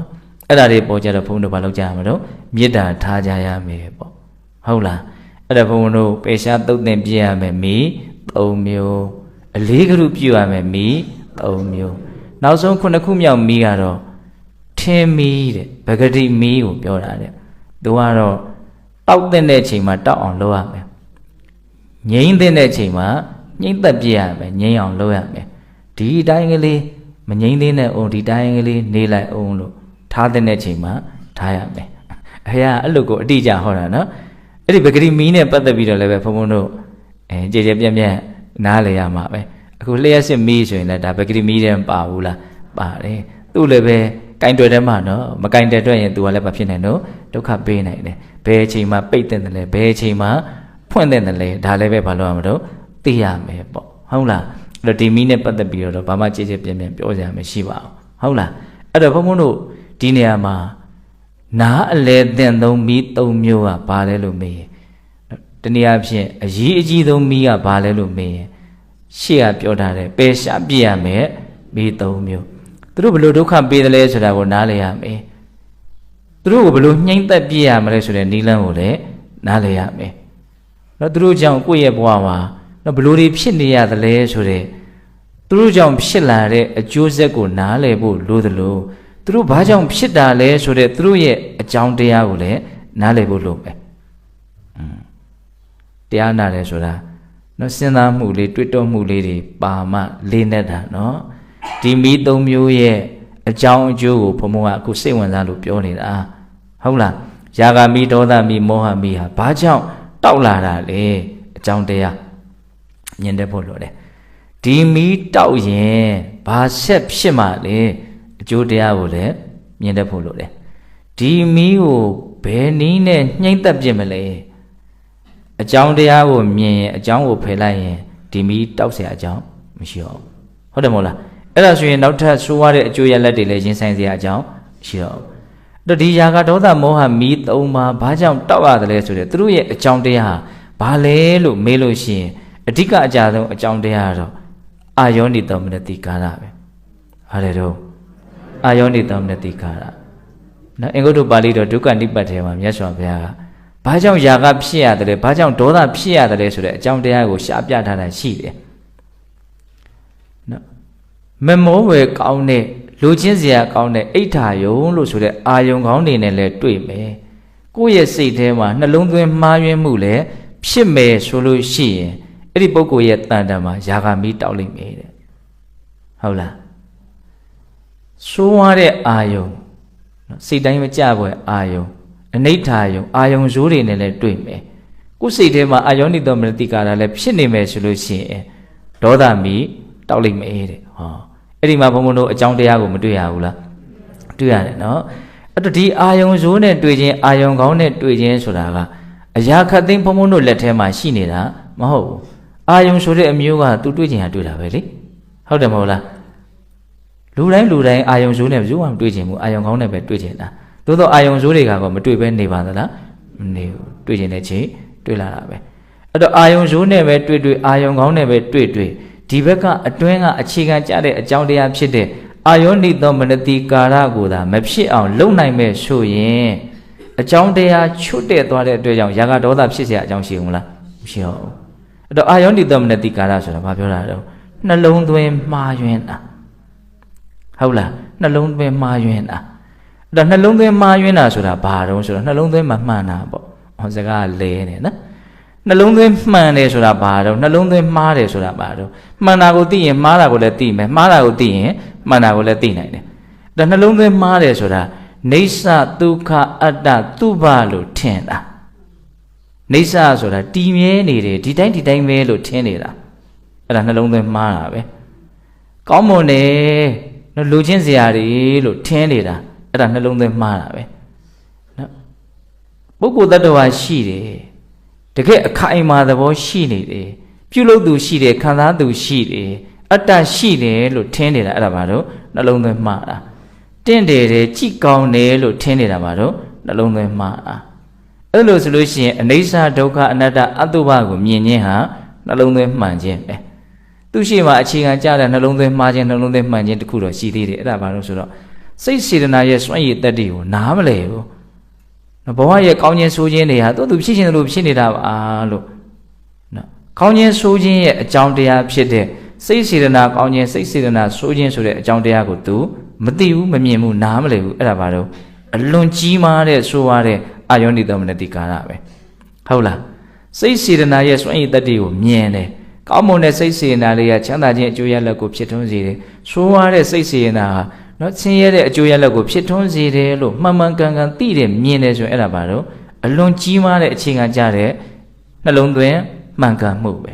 အဲ့ဒါတွေပေါ်ကြတော့ဘုန်းတို့ဘာလုပ်ကြရမလို့မေတ္တာထားကြရမယ်ပေါ့ဟုတ်လားအဲ့ဒါဘုန်းတို့ပေရှားသုတ်သင်ပြရမယ်မိ၃မျိုးအလေးကရုပြုရမယ်မိ၃မျိုးနောက်ဆုံးခုနှစ်ခုမြောက်မိကတော့ထင်းမီးတဲ့ပဂတိမီးကိုပြောတာတဲ့သူကတော့တောက်တဲ့ချိန်မှာတောက်အောင်လုပ်ရမယ်ငြိမ့်တဲ့ချိန်မှာငြိမ့်သက်ပြရမယ်ငြိမ့်အောင်လုပ်ရမယ်ဒီတိုင်းကလေးမငြိမ့်သေးတဲ့အောင်ဒီတိုင်းကလေးနေလိုက်အောင်လို့ထားတဲ့ချိန်မှာထားရမယ်အဖေကအဲ့လိုကိုအတိအကျဟောတာနော်အဲ့ဒီပဂတိမီးနဲ့ပတ်သက်ပြီးတော့လည်းပဲဘုံဘုံတို့ကြည်ကြပြန့်ပြန့်နားလည်ရမှာပဲအခုလျှက်စစ်မီးဆိုရင်လည်းဒါပဂတိမီးတဲ့မပါဘူးလားပါတယ်သူ့လည်းပဲကင်တွယ်တဲ့မှာနော်မကင်တဲ့အတွက်ရင်သူကလည်းမဖြစ်နိုင်တော့ဒုက္ခပေးနိုင်တယ်ဘယ်အချိန်မှာပိတ်တဲ့တယ်လဲဘယ်အချိန်မှာဖွင့်တဲ့တယ်လဲဒါလည်းပဲဘာလို့ရမှာတော့သိရမယ်ပေါ့ဟုတ်လားအဲ့တော့ဒီမီးနဲ့ပတ်သက်ပြီးတော့ဘာမှကြည်ကြပြန့်ပြန့်ပြောစရာမရှိပါဘူးဟုတ်လားအဲ့တော့ဘုံဘုံတို့ဒီနေရာမှာနားအလဲသင့်သုံးမီး၃မျိုးကဘာလဲလို့မေးရင်တနည်းအားဖြင့်အရေးအကြီးဆုံးမီးကဘာလဲလို့မေးရင်ရှေ့ကပြောထားတယ်ပယ်ရှားပြရမယ်မီး၃မျိုးသူတို့ဘယ်လိုဒုက္ခပေးတယ်လဲဆိုတာကိုနားလည်ရမယ်သူတို့ကိုဘယ်လိုညှိမ့်သက်ပြရမလဲဆိုတဲ့နိလန်းကိုလည်းနားလည်ရမယ်နော်သူတို့ကြောင့်ကိုယ့်ရဲ့ဘဝမှာနော်ဘယ်လိုတွေဖြစ်နေရသလဲဆိုတဲ့သူတို့ကြောင့်ဖြစ်လာတဲ့အကျိုးဆက်ကိုနားလည်ဖို့လိုသလိုသူတို့ဘာကြောင့်ဖြစ်တာလဲဆိုတဲ့သူတို့ရဲ့အကြောင်းတရားကိုလည်းနားလည်ဖို့လိုမယ်တရားနာတယ်ဆိုတာနော်စဉ်းစားမှုလေးတွေးတောမှုလေးတွေပါမှလေးနေတာနော်ဒီမီး၃မျိုးရဲ့အကြောင်းအကျိုးကိုဘုံဘုံကအခုစိတ်ဝင်စားလို့ပြောနေတာဟုတ်လားယာဂမီဒေါသမီမောဟမီဟာဘာကြောင့်တောက်လာတာလဲအကြောင်းတရားမြင်တတ်ဖို့လိုတယ်ဒီမီးတောက်ရင်ဘာဆက်ဖြစ်မှလဲအကျိုးတရားကိုလည်းမြင်တတ်ဖို့လိုတယ်ဒီမီးကိုဘယ်နည်းနဲ့နှိမ့်သက်ပြစ်မလဲအကြောင်းတရားကိုမြင်ရင်အကြောင်းကိုဖယ်လိုက်ရင်ဒီမီးတောက်เสียအကြောင်းမရှိတော့ဟုတ်တယ်မဟုတ်လားအဲ့ဒါဆိုရင်နောက်ထပ်ဆိုးရတဲ့အကျိုးရလဒ်တွေလည်းရင်ဆိုင်เสียအကြောင်းရှိတော့အဲ့ဒီယာကဒေါသမောဟမီး၃ပါးဘာကြောင့်တောက်ရတယ်လဲဆိုတဲ့သူတို့ရဲ့အကြောင်းတရားဟာဘာလဲလို့မေးလို့ရှိရင်အဓိကအကြဆုံးအကြောင်းတရားကတော့အာယောနိသောမနတိကာရပဲဟာတယ်တော့အာယောနိသောမနတိကာရနော်အင်္ဂုတ္တပါဠိတော်ဒုက္ခနိပတ်ထဲမှာမြတ်စွာဘုရားကဘာကြောင့်ယာကဖြစ်ရတယ်လဲဘာကြောင့်ဒေါသဖြစ်ရတယ်လဲဆိုတဲ့အကြောင်းတရားကိုရှားပြထားတာရှိတယ်နော်မမောဝယ်ကောင်းတဲ့လူချင်းစရာကောင်းတဲ့အိဋ္ဌာယုံလို့ဆိုတဲ့အာယုံကောင်းတွေနဲ့လည်းတွေ့မယ်ကိုယ့်ရဲ့စိတ်ထဲမှာနှလုံးသွင်းမှားယွင်းမှုလည်းဖြစ်မယ်ဆိုလို့ရှိရင်အဲ့ဒီပုဂ္ဂိုလ်ရဲ့တန်တန်မှာယာဂမီးတောက်လိမ့်မယ်တဲ့ဟုတ်လားဆိုးရတဲ့အာယုံစိတ်တိုင်းမကြပွဲအာယုံအနိဋ္ဌာယုံအာယုံဇိုးတွေနဲ့လည်းတွေ့မယ်ကိုယ်စိတ်ထဲမှာအာယောနိသောမနတိကာရလည်းဖြစ်နေမယ်ဆိုလို့ရှိရင်ဒေါသမီးတောက်လိမ့်မယ်တဲ့ဟောအဲ့ဒီမှာဘုံဘုံတို့အကြောင်းတရားကိုမတွေ့ရဘူးလားတွေ့ရတယ်နော်အဲ့တော့ဒီအာယုံဇိုးနဲ့တွေ့ခြင်းအာယုံကောင်းနဲ့တွေ့ခြင်းဆိုတာကအရာခတ်သိမ်းဘုံဘုံတို့လက်ထဲမှာရှိနေတာမဟုတ်ဘူးအာယုံဆိုတဲ့အမျိုးကသူတွေ့ခြင်းဟာတွေ့တာပဲလေဟုတ်တယ်မဟုတ်လားလူတိုင်းအာယုံဇိုးနဲ့ဘယ်သူမှမတွေ့ခြင်းဘူးအာယုံကောင်းနဲ့ပဲတွေ့ခြင်းတာသို့သောအာယုံဇိုးတွေကမတွေ့ဘဲနေပါသလားမနေဘူးတွေ့ခြင်းတဲ့ချိန်တွေ့လာတာပဲအဲ့တော့အာယုံဇိုးနဲ့ပဲတွေ့အာယုံကောင်းနဲ့ပဲတွေ့ဒီဘက်ကအတွင်းကအခြေခံကြတဲ့အကြောင်းတရားဖြစ်တဲ့အာယောနိသောမနတိကာရကိုသာမဖြစ်အောင်လုပ်နိုင်မဲ့ဆိုရင်အကြောင်းတရားချွတ်တဲ့သွားတဲ့အတွက်ကြောင့်ယာကဒေါသဖြစ်เสียအကြောင်းရှိဘူးလားမရှိတော့ဘူးအဲ့တော့အာယောနိသောမနတိကာရဆိုတာဘာပြောတာလဲနှလုံးသွင်းမှားယွင်းတာ ဟုတ်လားနှလုံးသွင်းမှားယွင်းတာအဲ့ဒါနှလုံးသွင်းမှားယွင်းတာဆိုတာဘာတုံးဆိုတော့နှလုံးသွင်းမမှန်တာပေါ့ဟောစကားလဲနေနော်နှလုံးသွင်းမှန်တယ်ဆိုတာဘာတုံးနှလုံးသွင်းမှားတယ်ဆိုတာဘာတုံးမှန်တာကိုသိရင်မှားတာကိုလည်းသိမယ်မှားတာကိုသိရင်မှန်တာကိုလည်းသိနိုင်တယ်ဒါနှလုံးသွင်းမှားတယ်ဆိုတာနေဆဒုက္ခအတ္တသူဘလို့ထင်တာနေဆဆိုတာတည်မြဲနေတယ်ဒီတိုင်းပဲလို့ထင်နေတာအဲ့ဒါနှလုံးသွင်းမှားတာပဲကောင်းမွန်တယ်နော်လူချင်းစရာတွေလို့ထင်နေတာအဲ့ဒါနှလုံးသွင်းမှားတာပဲနော်ပုဂ္ဂိုလ်တ attva ရှိတယ်တကယ်အခိုင်အမာသဘောရှိနေတယ်ပြုလုပ်သူရှိတယ်ခံစားသူရှိတယ်အတ္တရှိတယ်လို့ထင်နေတာအဲ့ဒါဘာလို့နှလုံးသွင်းမှားတာတင့်တယ်တယ်ကြည်ကောင်းတယ်လို့ထင်နေတာဘာလို့နှလုံးသွင်းမှားတာအဲ့လိုဆိုလို့ရှိရင်အနိစ္စဒုက္ခအနတ္တအတုပကိုမြင်ခြင်းဟာနှလုံးသွင်းမှန်ခြင်းပဲသူရှိမှအခြေခံကြတဲ့နှလုံးသွင်းမှားခြင်းနှလုံးသွင်းမှန်ခြင်းတခုတော့ရှိသေးတယ်အဲ့ဒါဘာလို့ဆိုတော့စိတ်စေတနာရဲ့စွန့်ရည်တတ္တိကိုနားမလဲဘူးဘဝရဲ့ကောင်းခြင်းဆိုးခြင်းတွေဟာသူဖြစ်ခြင်းလို့ဖြစ်နေတာပါလို့နော်ကောင်းခြင်းဆိုးခြင်းရဲ့အကြောင်းတရားဖြစ်တဲ့စိတ်စေတနာကောင်းခြင်းစိတ်စေတနာဆိုးခြင်းဆိုတဲ့အကြောင်းတရားကိုသူမသိဘူးမမြင်ဘူးနားမလဲဘူးအဲ့ဒါဘာလို့အလွန်ကြီးမားတဲ့ဆိုးရတဲ့အာယောနိသောမနတိကာရပဲဟုတ်လားစိတ်စေတနာရဲ့စွန့်ရည်တတ္တိကိုမြင်တယ်ကောင်းမွန်တဲ့စိတ်စေတနာလေးကချမ်းသာခြင်းအကျိုးရလဒ်ကိုဖြစ်ထွန်းစေတယ်ဆိုးရတဲ့စိတ်စေတနာဟာနော်ဆင်းရဲတဲ့အကျိုးရလဒ်ကိုဖြစ်ထွန်းစေတယ်လို့မှန်မှန်ကန်ကန်သိတယ်မြင်တယ်ဆိုရင်အဲ့ဒါဘာလို့အလွန်ကြီးမားတဲ့အခြေခံကြတဲ့နှလုံးသွင်းမှန်ကန်မှုပဲ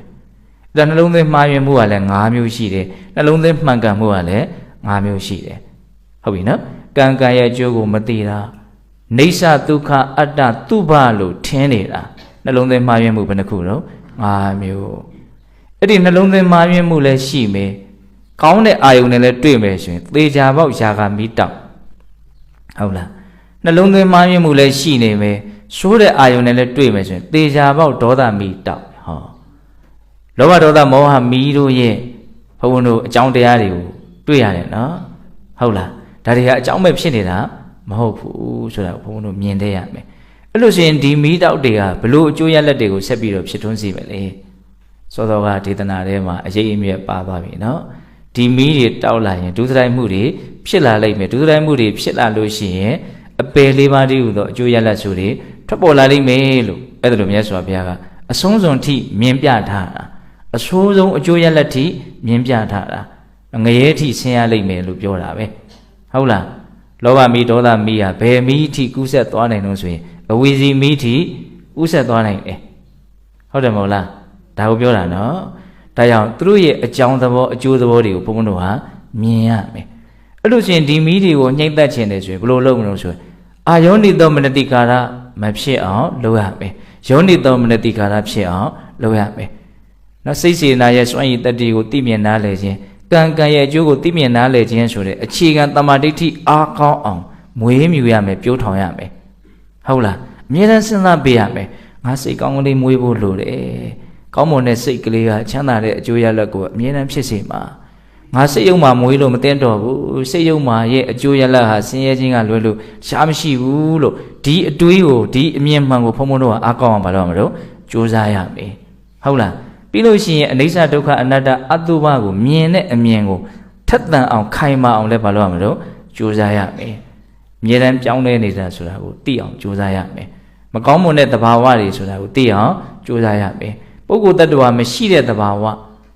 ဒါနှလုံးသွင်းမှားယွင်းမှုကလည်း၅မျိုးရှိတယ်နှလုံးသွင်းမှန်ကန်မှုကလည်း၅မျိုးရှိတယ်ဟုတ်ပြီနော်ကံကံရဲ့အကျိုးကိုမသိတာနေဆဒုက္ခအတ္တသူဘလို့ထင်နေတာနှလုံးသွင်းမှားယွင်းမှုဘယ်နှခုတော့၅မျိုးအဲ့ဒီနှလုံးသွင်းမှားယွင်းမှုလည်းရှိမယ်ကောင်းတဲ့အာယုန်နဲ့လည်းတွေ့မယ်ဆိုရင်သေချာပေါက်ယာကမီးတောက်ဟုတ်လားနှလုံးသွင်းမှားယွင်းမှုလည်းရှိနေမယ်ဆိုးတဲ့အာယုန်နဲ့လည်းတွေ့မယ်ဆိုရင်သေချာပေါက်ဒေါသမီးတောက်ဟောလောဘဒေါသမောဟမီးတို့ရဲ့ဘုံဘုံတို့အကြောင်းတရားတွေကိုတွေ့ရတယ်နော်ဟုတ်လားဒါတွေကအကြောင်းပဲဖြစ်နေတာမဟုတ်ဘူးဆိုတာဘုံဘုံတို့မြင်တတ်ရမယ်အဲ့လို့ဆိုရင်ဒီမီးတောက်တွေကဘလို့အကျိုးရလဒ်တွေကိုဆက်ပြီးတော့ဖြစ်ထွန်းစေပဲလေစောစောကဒေသနာထဲမှာအရေးအမြတ်ပါသွားပြီနော်ဒီမီးတွေတောက်လာရင်ဒုစရိုက်မှုတွေဖြစ်လာလိမ့်မယ်ဒုစရိုက်မှုတွေဖြစ်လာလို့ရှိရင်အပယ်လေးပါးတည်းဟူသောအကျိုးရလဒ်ဆိုတွေထွက်ပေါ်လာလိမ့်မယ်လို့အဲ့ဒါလိုမြတ်စွာဘုရားကအဆုံးစွန်ထိမြင်ပြထားတာအဆိုးဆုံးအကျိုးရလဒ်ထိမြင်ပြထားတာငရဲထိဆင်းရလိမ့်မယ်လို့ပြောတာပဲဟုတ်လားလောဘမီးဒေါသမီးဟာဘယ်မီးထိကူးဆက်သွားနိုင်လို့ဆိုရင်အဝီစီမီးထိကူးဆက်သွားနိုင်တယ်ဟုတ်တယ်မဟုတ်လားဒါကိုပြောတာနော်ဒါကြောင့်သူတို့ရဲ့အကြောင်းသဘောအကျိုးသဘောတွေကိုဘုန်းဘုန်းတို့ဟာမြင်ရမယ်အဲ့လို့ရှိရင်ဒီမီးတွေကိုနှိမ့်သက်ခြင်းတယ်ဆိုရင်ဘယ်လိုလုပ်မလို့ဆိုရင်အာယောနိသောမနတိကာရမဖြစ်အောင်လုပ်ရမယ်ယောနိသောမနတိကာရဖြစ်အောင်လုပ်ရမယ်နော်စိတ်စေနာရဲ့စွန့်ရည်တတ္တိကိုသိမြင်နားလည်ခြင်းကံကံရဲ့အကျိုးကိုသိမြင်နားလည်ခြင်းဆိုတဲ့အခြေခံတမာဒိဋ္ဌိအားကောင်းအောင်မွေးမြူရမယ်ပြိုးထောင်ရမယ်ဟုတ်လားအမြဲတမ်းစဉ်းစားပေးရမယ်ငါစိတ်ကောင်းကလေးမွေးဖို့လိုတယ်ကောင်းမွန်တဲ့စိတ်ကလေးကချမ်းသာတဲ့အကျိုးရလဒ်ကိုအမြဲတမ်းဖြစ်စေမှာငါစိတ်ယုံမှာမွေးလို့မသိတော့ဘူးစိတ်ယုံမှာရဲ့အကျိုးရလဒ်ဟာဆင်းရဲခြင်းကလွယ်လို့ရှားမရှိဘူးလို့ဒီအတွေးကိုဒီအမြင်မှန်ကိုဘုံဘုံတို့ကအားကောင်းအောင်မလုပ်ရမလို့ကြိုးစားရမယ်ဟုတ်လားပြီးလို့ရှိရင်အနိစ္စဒုက္ခအနတ္တအတုပကိုမြင်တဲ့အမြင်ကိုထက်သန်အောင်ခိုင်မာအောင်လည်းမလုပ်ရမလို့ကြိုးစားရမယ်အမြဲတမ်းပြောင်းလဲနေတာဆိုတာကိုသိအောင်ကြိုးစားရမယ်မကောင်းမွန်တဲ့သဘာဝတွေဆိုတာကိုသိအောင်ကြိုးစားရမယ်ပုဂ္ဂိုလ်တ attva မရှိတဲ့သဘာဝ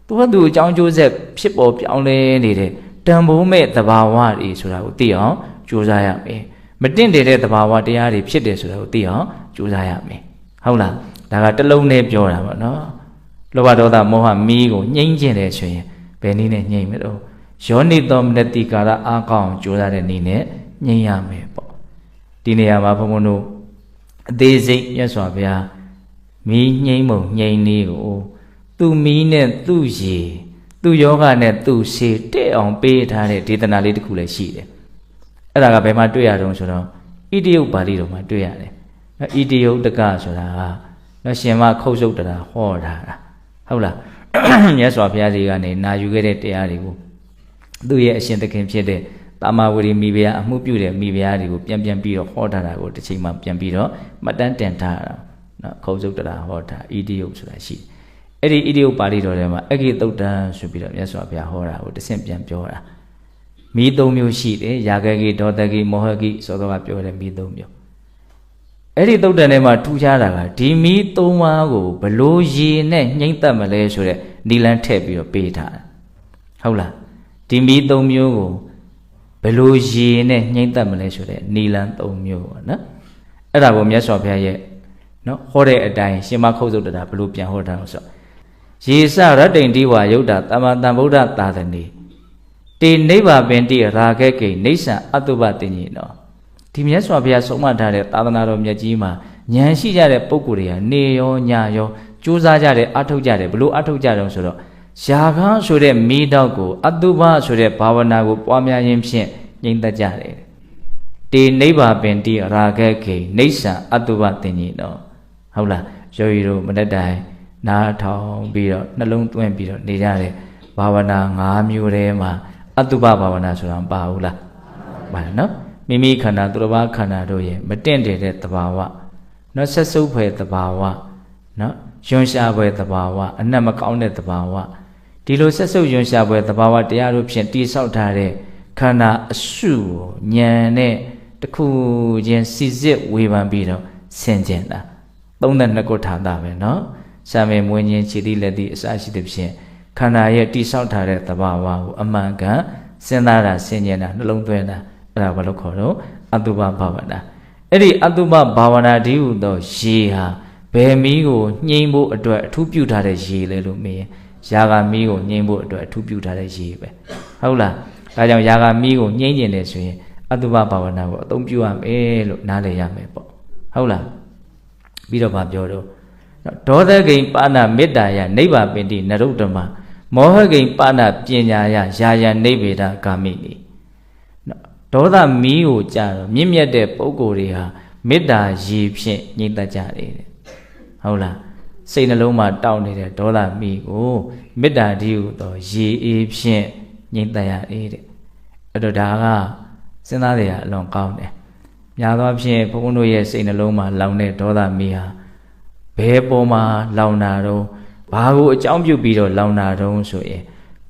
သူ့သူအကြောင်းကျိုးဆက်ဖြစ်ပေါ်ပြောင်းလဲနေတဲ့တန်ဖိုးမဲ့သဘာဝတွေဆိုတာကိုသိအောင်ကြိုးစားရမယ်မတင့်တယ်တဲ့သဘာဝတရားတွေဖြစ်တယ်ဆိုတာကိုသိအောင်ကြိုးစားရမယ်ဟုတ်လားဒါကတစ်လုံးနဲ့ပြောတာပေါ့နော်လောဘဒေါသမောဟမီးကိုညှိမ့်ကျင်တယ်ဆိုရင်ဘယ်နည်းနဲ့ညှိမ့်မလို့ယောနိသောမနတိကာရအားကောင်းကြိုးစားတဲ့နည်းနဲ့ညှိမ့်ရမယ်ပေါ့ဒီနေရာမှာဘုံဘုံတို့အသေးစိတ်မြတ်စွာဘုရားမီးညှိမ့်မုံညှိမ့်နည်းကိုသူ့မီးနဲ့သူ့ရေသူ့ယောဂနဲ့သူ့ရှေတဲ့အောင်ပေးထားတဲ့ဒေသနာလေးတစ်ခုလည်းရှိတယ်အဲ့ဒါကဘယ်မှာတွေ့ရတုံးဆိုတော့ဣတိယုတ်ပါဠိတော်မှာတွေ့ရတယ်ဣတိယုတ်တကဆိုတာကနော်ရှင်မခုတ်ဆုပ်တရာဟောတာဟုတ်လားမြတ်စွာဘုရားကြီးကနေနာယူခဲ့တဲ့တရားတွေကိုသူ့ရဲ့အရှင်သခင်ဖြစ်တဲ့တာမဝရီမိဖုရားအမှုပြုတဲ့မိဖုရားတွေကိုပြန်ပြီးတော့ဟောထားတာကိုတစ်ချိန်မှပြန်ပြီးတော့မှတ်တမ်းတင်ထားတာနော်ခုတ်ဆုပ်တရာဟောတာဣတိယုတ်ဆိုတာရှိအဲ့ဒီဣတိယုတ်ပါဠိတော်ထဲမှာအဂိသုတ်တံဆိုပြီးတော့မြတ်စွာဘုရားဟောတာကိုတစ်ဆင့်ပြန်ပြောတာ မီးသုံးမျိုးရှိတယ်ယာကကိဒေါတကိမောဟကိဆိုတော့ကပြောတယ်မီးသုံးမျိုးအဲ့ဒီသုတ်တန်ထဲမှာထူးခြားတာကဒီမီးသုံးပါးကိုဘလို့ရေနဲ့ညှိမ့်သက်မလဲဆိုတဲ့နီလန်းထည့်ပြီးတော့ပေးထားတယ်ဟုတ်လားဒီမီးသုံးမျိုးကိုဘလို့ရေနဲ့ညှိမ့်သက်မလဲဆိုတဲ့နီလန်းသုံးမျိုးပေါ့နော်အဲ့ဒါကိုမြတ်စွာဘုရားရဲ့နော်ဟောတဲ့အတိုင်းရှင်မခုတ်သုတ်တာဘလို့ပြန်ဟောတာလို့ဆိုရေစရတ္တိန်တိဝါယုတ်တာတမ္မာတံဗုဒ္ဓသာသနေတေနိဗ္ဗာပင်တိရာဂကိနေိဋ္ဌံအတုပတင်ကြီးနော်ဒီမြတ်စွာဘုရားဆုံးမထားတဲ့သာသနာတော်မြတ်ကြီးမှာဉာဏ်ရှိကြတဲ့ပုဂ္ဂိုလ်တွေဟာနေရောညရောကြိုးစားကြတယ်အထုတ်ကြတယ်ဘလို့အထုတ်ကြတယ်ဆိုတော့ယာကဆိုတဲ့မိတော့ကိုအတုပဆိုတဲ့ဘာဝနာကိုပွားများခြင်းဖြင့်ငြိမ့်သက်ကြတယ်တေနိဗ္ဗာပင်တိရာဂကိနေိဋ္ဌံအတုပတင်ကြီးနော်ဟုတ်လားယောဂီတို့မနေ့တိုင်းနားထောင်ပြီးတော့နှလုံးသွင်းပြီးတော့နေကြတယ်ဘာဝနာ၅မျိုးထဲမှာအတုပဘာဝနာဆိုတာမပါဘူးလားပါနော်မိမိခန္ဓာသူတစ်ပါးခန္ဓာတို့ရဲ့မတင့်တယ်တဲ့သဘာဝနော်ဆက်စုပ်ဖွယ်သဘာဝနော်ယွန်ရှာဖွယ်သဘာဝအနတ်မကောင်းတဲ့သဘာဝဒီလိုဆက်စုပ်ယွန်ရှာဖွယ်သဘာဝတရားတို့ဖြင့်တိဆောက်ထားတဲ့ခန္ဓာအစုကိုဉာဏ်နဲ့တစ်ခုချင်းစီစစ်ဝေဖန်ပြီးတော့ဆင်ခြင်တာ32ခုထာတာပဲနော်စာမေမွေးခြင်းခြေတိလက်တိအစရှိသဖြင့်ခန္ဓာရဲ့တိဆောက်ထားတဲ့သဘာဝကိုအမှန်ကန်စဉ်းစားတာဆင်ခြင်တာနှလုံးသွင်းတာအဲ့ဒါဘာလို့ခေါ်တော့အတုပဘာဝနာအဲ့ဒီအတုပဘာဝနာဒီဟုသောရေဟာဘယ်မီးကိုညှိမ့်ဖို့အတွက်အထူးပြုထားတဲ့ရေလဲလို့မေးရင်ယာဂမီးကိုညှိမ့်ဖို့အတွက်အထူးပြုထားတဲ့ရေပဲဟုတ်လားဒါကြောင့်ယာဂမီးကိုညှိမ့်ကျင်တယ်ဆိုရင်အတုပဘာဝနာကိုအသုံးပြုရမယ်လို့နားလည်ရမယ်ပေါ့ဟုတ်လားပြီးတော့ဗာပြောတော့ဒေါသဂိန်ပါဏမေတ္တာယနိဗ္ဗာပင်တိနရုတ္တမမောဟဂိန်ပါဏပညာယယာယနိဗ္ဗေဒဂာမိနိဒေါသမီးကိုကြတော့မြင့်မြတ်တဲ့ပုဂ္ဂိုလ်တွေဟာမေတ္တာရည်ဖြင့်ညှိတတ်ကြတယ်တဲ့ဟုတ်လားစိတ်နှလုံးမှာတောက်နေတဲ့ဒေါသမီးကိုမေတ္တာတည်းဟူသောရည်အေးဖြင့်ညှိတတ်ရတယ်တဲ့အဲ့တော့ဒါကစဉ်းစားရအလွန်ကောင်းတယ်များသောအားဖြင့်ဘုန်းဘုန်းတို့ရဲ့စိတ်နှလုံးမှာလောင်တဲ့ဒေါသမီးဟာဘယ်ပေါ်မှာလောင်တာတော့ဘာကိုအကြောင်းပြုပြီးတော့လောင်တာတော့ဆိုရင်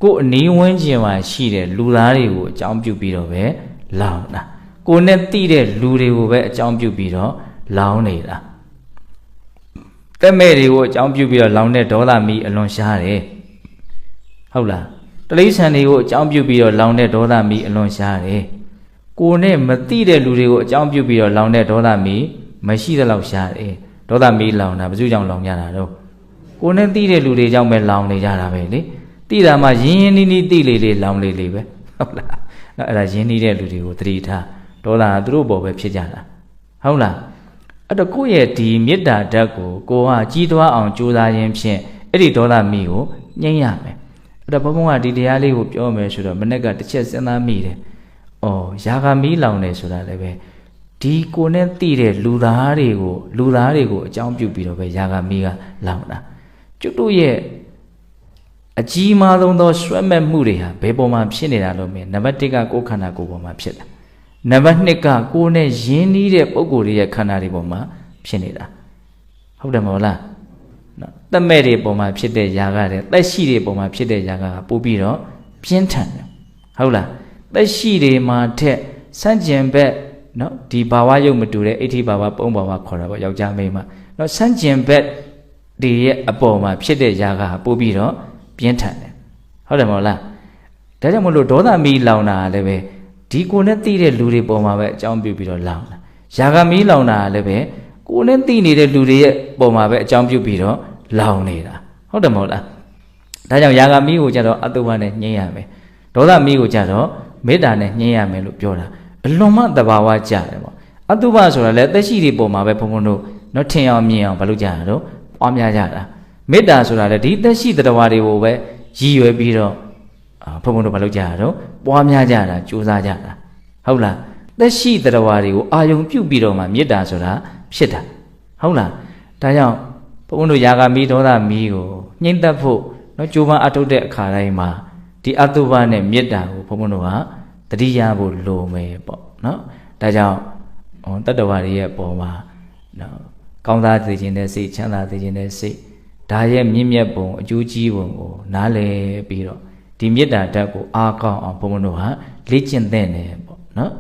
ကိုယ်အနီးဝန်းကျင်မှာရှိတဲ့လူသားတွေကိုအကြောင်းပြုပြီးတော့ပဲလောင်တာကိုယ်နဲ့တိတဲ့လူတွေကိုပဲအကြောင်းပြုပြီးတော့လောင်နေတာတက်မဲ့တွေကိုအကြောင်းပြုပြီးတော့လောင်တဲ့ဒေါသမီးအလွန်ရှားတယ်ဟုတ်လားတိရစ္ဆာန်တွေကိုအကြောင်းပြုပြီးတော့လောင်တဲ့ဒေါသမီးအလွန်ရှားတယ်ကိုယ်နဲ့မတိတဲ့လူတွေကိုအကြောင်းပြုပြီးတော့လောင်တဲ့ဒေါသမီးမရှိသလောက်ရှားတယ်ဒေါသမီးလောင်တာဘယ်သူကြောင့်လောင်ကြတာတော့ကိုယ်နဲ့တိတဲ့လူတွေကြောင့်ပဲလောင်နေကြတာပဲလေတိတာမှရင်းရင်းနှီးနှီးတိလေလေလောင်လေလေပဲဟုတ်လားနော်အဲ့ဒါရင်းနှီးတဲ့လူတွေကိုသတိထားဒေါသကသူတို့ပေါ်ပဲဖြစ်ကြတာဟုတ်လားအဲ့တော့ကိုယ့်ရဲ့ဒီမေတ္တာဓာတ်ကိုကိုကကြီးထွားအောင်ကြိုးစားခြင်းဖြင့်အဲ့ဒီဒေါသမီးကိုညှိမ့်ရမယ်အဲ့တော့ဘုန်းဘုန်းကဒီတရားလေးကိုပြောမယ်ဆိုတော့မနေ့ကတစ်ချက်စဉ်းစားမိတယ်ဩယာဂမီးလောင်တယ်ဆိုတာလည်းပဲဒီကိုနဲ့တိတဲ့လူသားတွေကိုအကြောင်းပြုပြီးတော့ပဲယာဂမီးကလောင်တာကျွတ်တို့ရဲ့အကြီးမားဆုံးသောဆွဲမဲ့မှုတွေဟာဘယ်ပေါ်မှာဖြစ်နေတာလို့မင်းနံပါတ်1ကကိုယ်ခန္ဓာကိုယ်ပေါ်မှာဖြစ်တာနံပါတ်2ကကိုယ်နဲ့ယဉ်နီးတဲ့ပုံကိုယ်တွေရဲ့ခန္ဓာတွေပေါ်မှာဖြစ်နေတာဟုတ်တယ်မဟုတ်လားနော်သက်မဲ့တွေပေါ်မှာဖြစ်တဲ့ယာဂတဲ့သက်ရှိတွေပေါ်မှာဖြစ်တဲ့ယာဂကပို့ပြီးတော့ပြင်းထန်တယ်ဟုတ်လားသက်ရှိတွေမှာထက်စန့်ကျင်ဘက်နော်ဒီဘာဝယုတ်မတူတဲ့အဋ္ဌိဘာဝပုံဘာဝခေါ်တာပေါ့ယောက်ျားမိန်းမနော်စန့်ကျင်ဘက်ဒီရဲ့အပေါ်မှာဖြစ်တဲ့ယာဂကပို့ပြီးတော့ပြင်းထန်တယ်ဟုတ်တယ်မဟုတ်လားဒါကြောင့်မလို့ဒေါသမီးလောင်တာလည်းပဲဒီကိုနဲ့တိတဲ့လူတွေပေါ်မှာပဲအကြောင်းပြုပြီးတော့လောင်တာယာဂမီးလောင်တာလည်းပဲကိုနဲ့တိနေတဲ့လူတွေရဲ့ပေါ်မှာပဲအကြောင်းပြုပြီးတော့လောင်နေတာဟုတ်တယ်မဟုတ်လားဒါကြောင့်ယာဂမီးကိုကြတော့အတုပနဲ့ညှိရမယ်ဒေါသမီးကိုကြတော့မေတ္တာနဲ့ညှိရမယ်လို့ပြောတာအလွန်မှသဘာဝကျတယ်ပေါ့အတုပဆိုတာလည်းသက်ရှိတွေပေါ်မှာပဲဘုံဘုံတို့နော်ထင်အောင်မြင်အောင်ဘာလို့ကြရတော့ပွားများကြတာမေတ္တာဆိုတာလည်းဒီသက်ရှိတရားတွေကိုပဲရည်ရွယ်ပြီးတော့ဘုံဘုံတို့ဘာလုပ်ကြရတော့ပွားများကြတာကြိုးစားကြတာဟုတ်လားသက်ရှိတရားတွေကိုအာယုံပြုတ်ပြီးတော့မှမေတ္တာဆိုတာဖြစ်တာဟုတ်လားဒါကြောင့်ဘုံဘုံတို့ယာဂမီးဒေါသမီးကိုညှိမ့်သက်ဖို့နော်ကြိုးပမ်းအထုတ်တဲ့အခါတိုင်းမှာဒီအတုပနဲ့မေတ္တာကိုဘုံဘုံတို့ဟာတတိယဖို့လိုမယ်ပေါ့နော်ဒါကြောင့်တတ္တဝါတွေရဲ့ပေါ်မှာနော်ကောင်းစားသိခြင်းတဲ့စိတ်ချမ်းသာသိခြင်းတဲ့စိတ်ဒါရဲ့မြင့်မြတ်ပုံအကျိုးကြီးပုံကိုနားလည်ပြီးတော့ဒီမေတ္တာဓာတ်ကိုအားကောင်းအောင်ဘုံဘုံတို့ဟာ လေ့ကျင့်တဲ့နေပေါ့နော်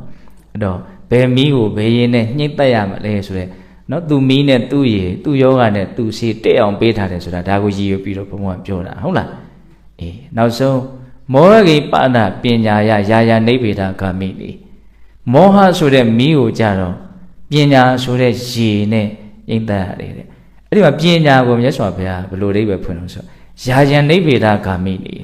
အဲ့တော့ဘယ်မီးကိုဘယ်ရင်နဲ့ညှိတက်ရမလဲဆိုရဲနော်သူမီးနဲ့သူ့ရေသူ့ယောဂနဲ့သူ့စီတက်အောင်ပေးထားတယ်ဆိုတာဒါကိုရည်ရွယ်ပြီးတော့ဘုံကပြောတာဟုတ်လားအေးနောက်ဆုံးမောဟဂိပဏပညာယယာယာနိဗ္ဗေဒဂမိလေမောဟဆိုတဲ့မီးကိုကြတော့ပညာဆိုတဲ့ရေနဲ့ညှိတက်ရတယ်တဲ့အဲ့ဒီမှာပညာကိုမြတ်စွာဘုရားဘယ်လိုအိဗယ်ဖွင့်လို့ဆိုယာယနိဗ္ဗေဒဂမိလေ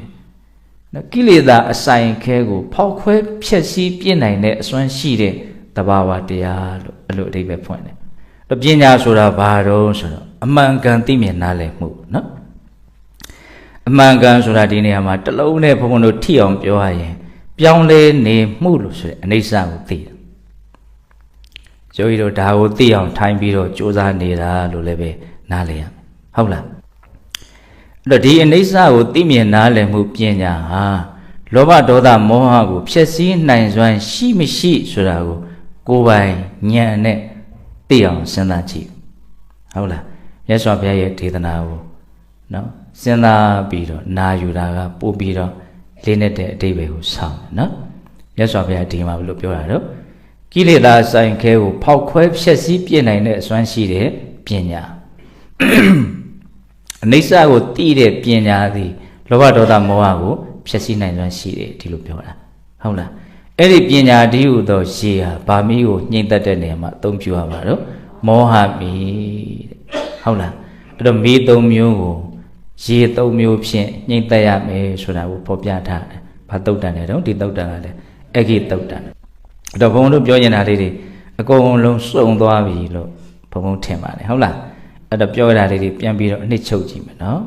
နော်ကိလေသာအဆိုင်ခဲကိုဖောက်ခွဲဖျက်ဆီးပြစ်နိုင်တဲ့အစွမ်းရှိတဲ့တဘာဝတရားလို့အဲ့လိုအိဗယ်ဖွင့်တယ်ပညာဆိုတာဘာတော့ဆိုတော့အမှန်ကန်သိမြင်နားလည်မှုနော်အမှန်ကန်ဆိုတာဒီနေရာမှာတစ်လုံးနဲ့ဘုံဘုံတို့ထိအောင်ပြောရရင်ပြောင်းလဲနေမှုလို့ဆိုတဲ့အနိစ္စကိုသိတယ်ယောဂီတို့ဒါကိုသိအောင်ထိုင်ပြီးတော့ကြိုးစားနေတာလို့လည်းပဲနားလည်ရဟုတ်လားအဲ့တော့ဒီအနိစ္စကိုသိမြင်နားလည်မှုပညာဟာလောဘဒေါသမောဟကိုဖျက်ဆီးနိုင်စွမ်းရှိမရှိဆိုတာကိုယ်ပိုင်ဉာဏ်နဲ့သိအောင်စဉ်းစားကြည့်ဟုတ်လားမြတ်စွာဘုရားရဲ့ဒေသနာကိုနော်စဉ်းစားပြီးတော့နာယူတာကပို့ပြီးတော့လေးနဲ့တဲ့အတိတ်ပဲကိုဆောင်းနော်မြတ်စွာဘုရားဒီမှာဘယ်လိုပြောတာတော့ကိလေသာဆိုင်ခဲကိုဖောက်ခွဲဖျက်ဆီးပြစ်နိုင်တဲ့အစွမ်းရှိတဲ့ပညာအနိစ္စကိုသိတဲ့ပညာသည်လောဘဒေါသမောဟကိုဖျက်ဆီးနိုင်စွမ်းရှိတယ်ဒီလိုပြောတာဟုတ်လားအဲ့ဒီပညာတည်းဟူသောရေဟာဗာမီးကိုညှိမ့်သက်တဲ့နေရာမှာအသုံးပြုရပါတော့မောဟမီးဟုတ်လားအဲ့တော့မီး၃မျိုးကိုရေ၃မျိုးဖြင့်ညှိမ့်သက်ရမယ်ဆိုတာကိုဖော်ပြထားတယ်ဘာတုတ်တန်လဲတော့ဒီတုတ်တန်ကလည်းအဂိတုတ်တန်အဲ့တော့ဘုံတို့ပြောနေတာလေးတွေအကုန်လုံးစုံသွားပြီလို့ဘုံထင်ပါတယ်ဟုတ်လားအဲ့တော့ပြောရတာလေးတွေပြန်ပြီးတော့အနှစ်ချုပ်ကြည့်မယ်နော်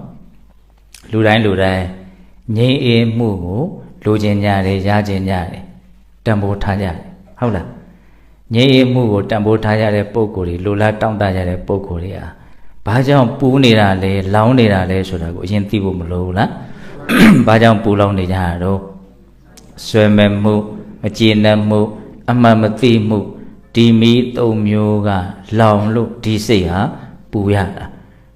လူတိုင်းငြိမ်းအေးမှုကိုလိုချင်ကြတယ်ရချင်ကြတယ်တန်ဖိုးထားကြတယ်ဟုတ်လားငြိမ်းအေးမှုကိုတန်ဖိုးထားကြတဲ့ပုံကိုယ်တွေလိုလားတောင့်တကြတဲ့ပုံကိုယ်တွေဟာဘာကြောင့်ပူနေတာလဲလောင်းနေတာလဲဆိုတာကိုအရင်သိဖို့မလိုဘူးလားဘာကြောင့်ပူလောင်နေကြတာတော့ဆွဲမဲ့မှုမကျေနပ်မှုအမှန်မသိမှုဒီမီး၃မျိုးကလောင်လို့ဒီစိတ်ဟာပူရတာ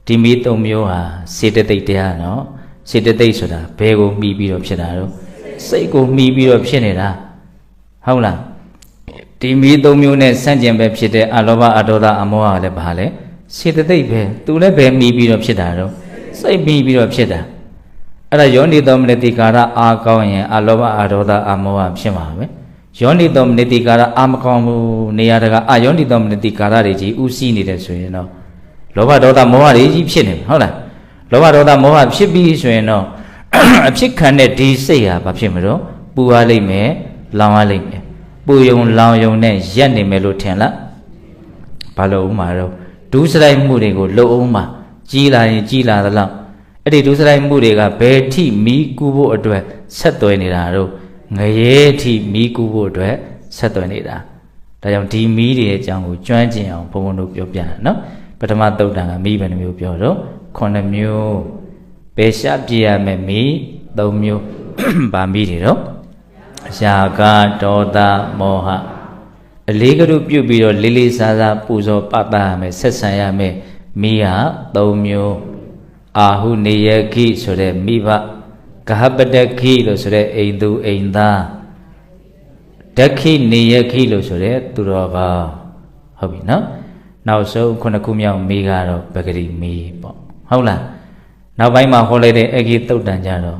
ဒီမီး၃မျိုးဟာစေတသိက်တရားနော်စေတသိက်ဆိုတာဘယ်ကိုမှီပြီးတော့ဖြစ်တာတော့စိတ်ကိုမှီပြီးတော့ဖြစ်နေတာဟုတ်လားဒီမီး၃မျိုးနဲ့ဆန့်ကျင်ပဲဖြစ်တဲ့အလောဘအဒေါသအမောဟလည်းဘာလဲစေတသိက်ပဲသူလည်းပဲမှီပြီးတော့ဖြစ်တာတော့စိတ်မှီပြီးတော့ဖြစ်တာအဲ့ဒါယောနိသောမနတိကာရအာကောင်းရင်အလောဘအဒေါသအမောဟဖြစ်မှာပဲယောနိသောမနတိကာရအာမကောင်းဘူးနေရာတကာအာယောနိသောမနတိကာရတွေကြီးဥစည်းနေတယ်ဆိုရင်တော့လောဘဒေါသမောဟတွေကြီးဖြစ်နေဟုတ်လားလောဘဒေါသမောဟဖြစ်ပြီးဆိုရင်တော့အဖြစ်ခံတဲ့ဒီစိတ်ဟာဘာဖြစ်မလို့ပူရလိမ့်မယ်လောင်ရလိမ့်မယ်ပူယုံလောင်ယုံနဲ့ရက်နေမယ်လို့ထင်လားဘာလို့ဥမာတော့ဒုစရိုက်မှုတွေကိုလှုပ်အောင်မှာကြီးလာရင်ကြီးလာသလောက်အဲ့ဒီဒုစရိုက်မှုတွေကဘယ်ထိမီးကူးဖို့အတွက်ဆက်သွယ်နေတာတော့ငရဲထိမီးကူးဖို့အတွက်ဆက်သွယ်နေတာဒါကြောင့်ဒီမီးတွေအကြောင်းကိုကျွမ်းကျင်အောင်ဘုံဘုံတို့ပြောပြတာနော်ပထမသုတ်တန်ကမီးဘယ်နှမျိုးပြောတော့9မျိုးပယ်ရှားပြရမယ်မီး3မျိုးဗာမီးတွေတော့ရာဂဒေါသမောဟအလေးကရုပြုတ်ပြီးတော့လေးလေးစားစားပူဇော်ပသရမယ်ဆက်ဆံရမယ်မိဟာ3မျိုးအာဟုနေယခိဆိုတဲ့မိဘဂဟပတခိလို့ဆိုတဲ့အိမ်သူအိမ်သားဒက္ခိနေယခိလို့ဆိုတဲ့သူတော်ကောင်းဟုတ်ပြီနော်နောက်ဆုံး9ခုမြောက်မိကတော့ပဂရိမိပေါ့ဟုတ်လားနောက်ပိုင်းမှာဟောလိုက်တဲ့အဂိတုတ်တန်ကြတော့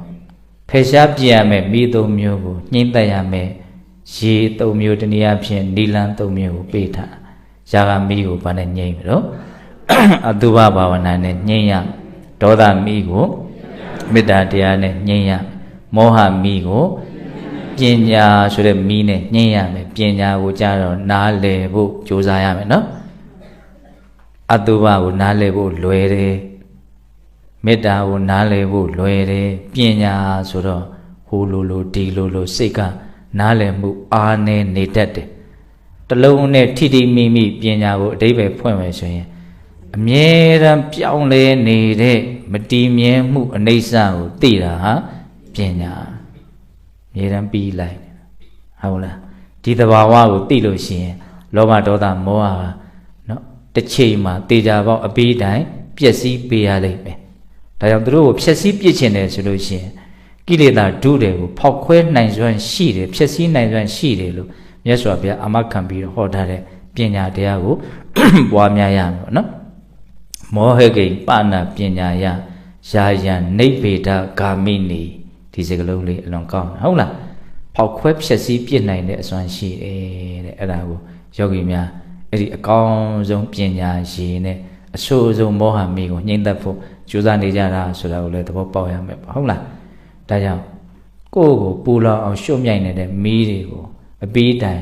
ဖယ်ရှားပြရမယ်မိ3မျိုးကိုညှိမ့်သက်ရမယ်ရေ3မျိုးတနည်းအားဖြင့်နီလန်း3မျိုးကိုပေးထားရာဂမိကိုဘာနဲ့ညှိမ့်မလို့အတုပဘာဝနာနဲ့ညှိရဒေါသမီကိုမေတ္တာတရားနဲ့ညှိရမောဟမီကိုပညာဆိုတဲ့မီနဲ့ညှိရမယ်ပညာကိုကြတော့နားလည်ဖို့ကြိုးစားရမယ်နော်အတုပကိုနားလည်ဖို့လွယ်တယ်မေတ္တာကိုနားလည်ဖို့လွယ်တယ်ပညာဆိုတော့ဟိုလိုဒီလိုစိတ်ကနားလည်မှုအားနည်းနေတတ်တယ်တလုံးနဲ့ထိထိမိမိပညာကိုအဓိပ္ပာယ်ဖွင့်မယ်ဆိုရင်အမြဲတမ်းပြောင်းလဲနေတဲ့မတည်မြဲမှုအနိစ္စကိုသိတာဟာပညာအမြဲတမ်းပြီးလိုက်ဟုတ်လားဒီသဘာဝကိုသိလို့ရှိရင်လောဘဒေါသမောဟနော်တစ်ချိန်မှာတေချာပေါက်အပြီးတိုင်းပျက်စီးပေးရလိမ့်မယ်ဒါကြောင့်သူတို့ကိုဖျက်ဆီးပြစ်ချင်တယ်ဆိုလို့ရှိရင် ကိလေသာဒုတွေကိုဖောက်ခွဲနိုင်စွမ်းရှိတယ်ဖြစ်စည်းနိုင်စွမ်းရှိတယ်လို့မြတ်စွာဘုရားအာမခံပြီးတော့ဟောထားတဲ့ပညာတရားကိုပွားများရမယ်နော်မောဟဂိပဏပညာယယာယံနိဗ္ဗေဒဂာမိနီဒီစကားလုံးလေးအလွန်ကောင်းဟုတ်လားဖောက်ခွဲဖြစ်စည်းပြစ်နိုင်တဲ့အစွမ်းရှိတယ်တဲ့အဲ့ဒါကိုယောဂီများအဲ့ဒီအကောင်းဆုံးပညာရည်နဲ့အဆိုးဆုံးမောဟမီကိုညှိမ့်သက်ဖို့ကြိုးစားနေကြတာဆိုတာကိုလည်းသဘောပေါက်ရမယ်ပေါ့ဟုတ်လားဒါကြောင့်ကိုယ့်ကိုပူလောင်အောင်ရှုပ်မြိုက်နေတဲ့မီးတွေကိုအပီးတိုင်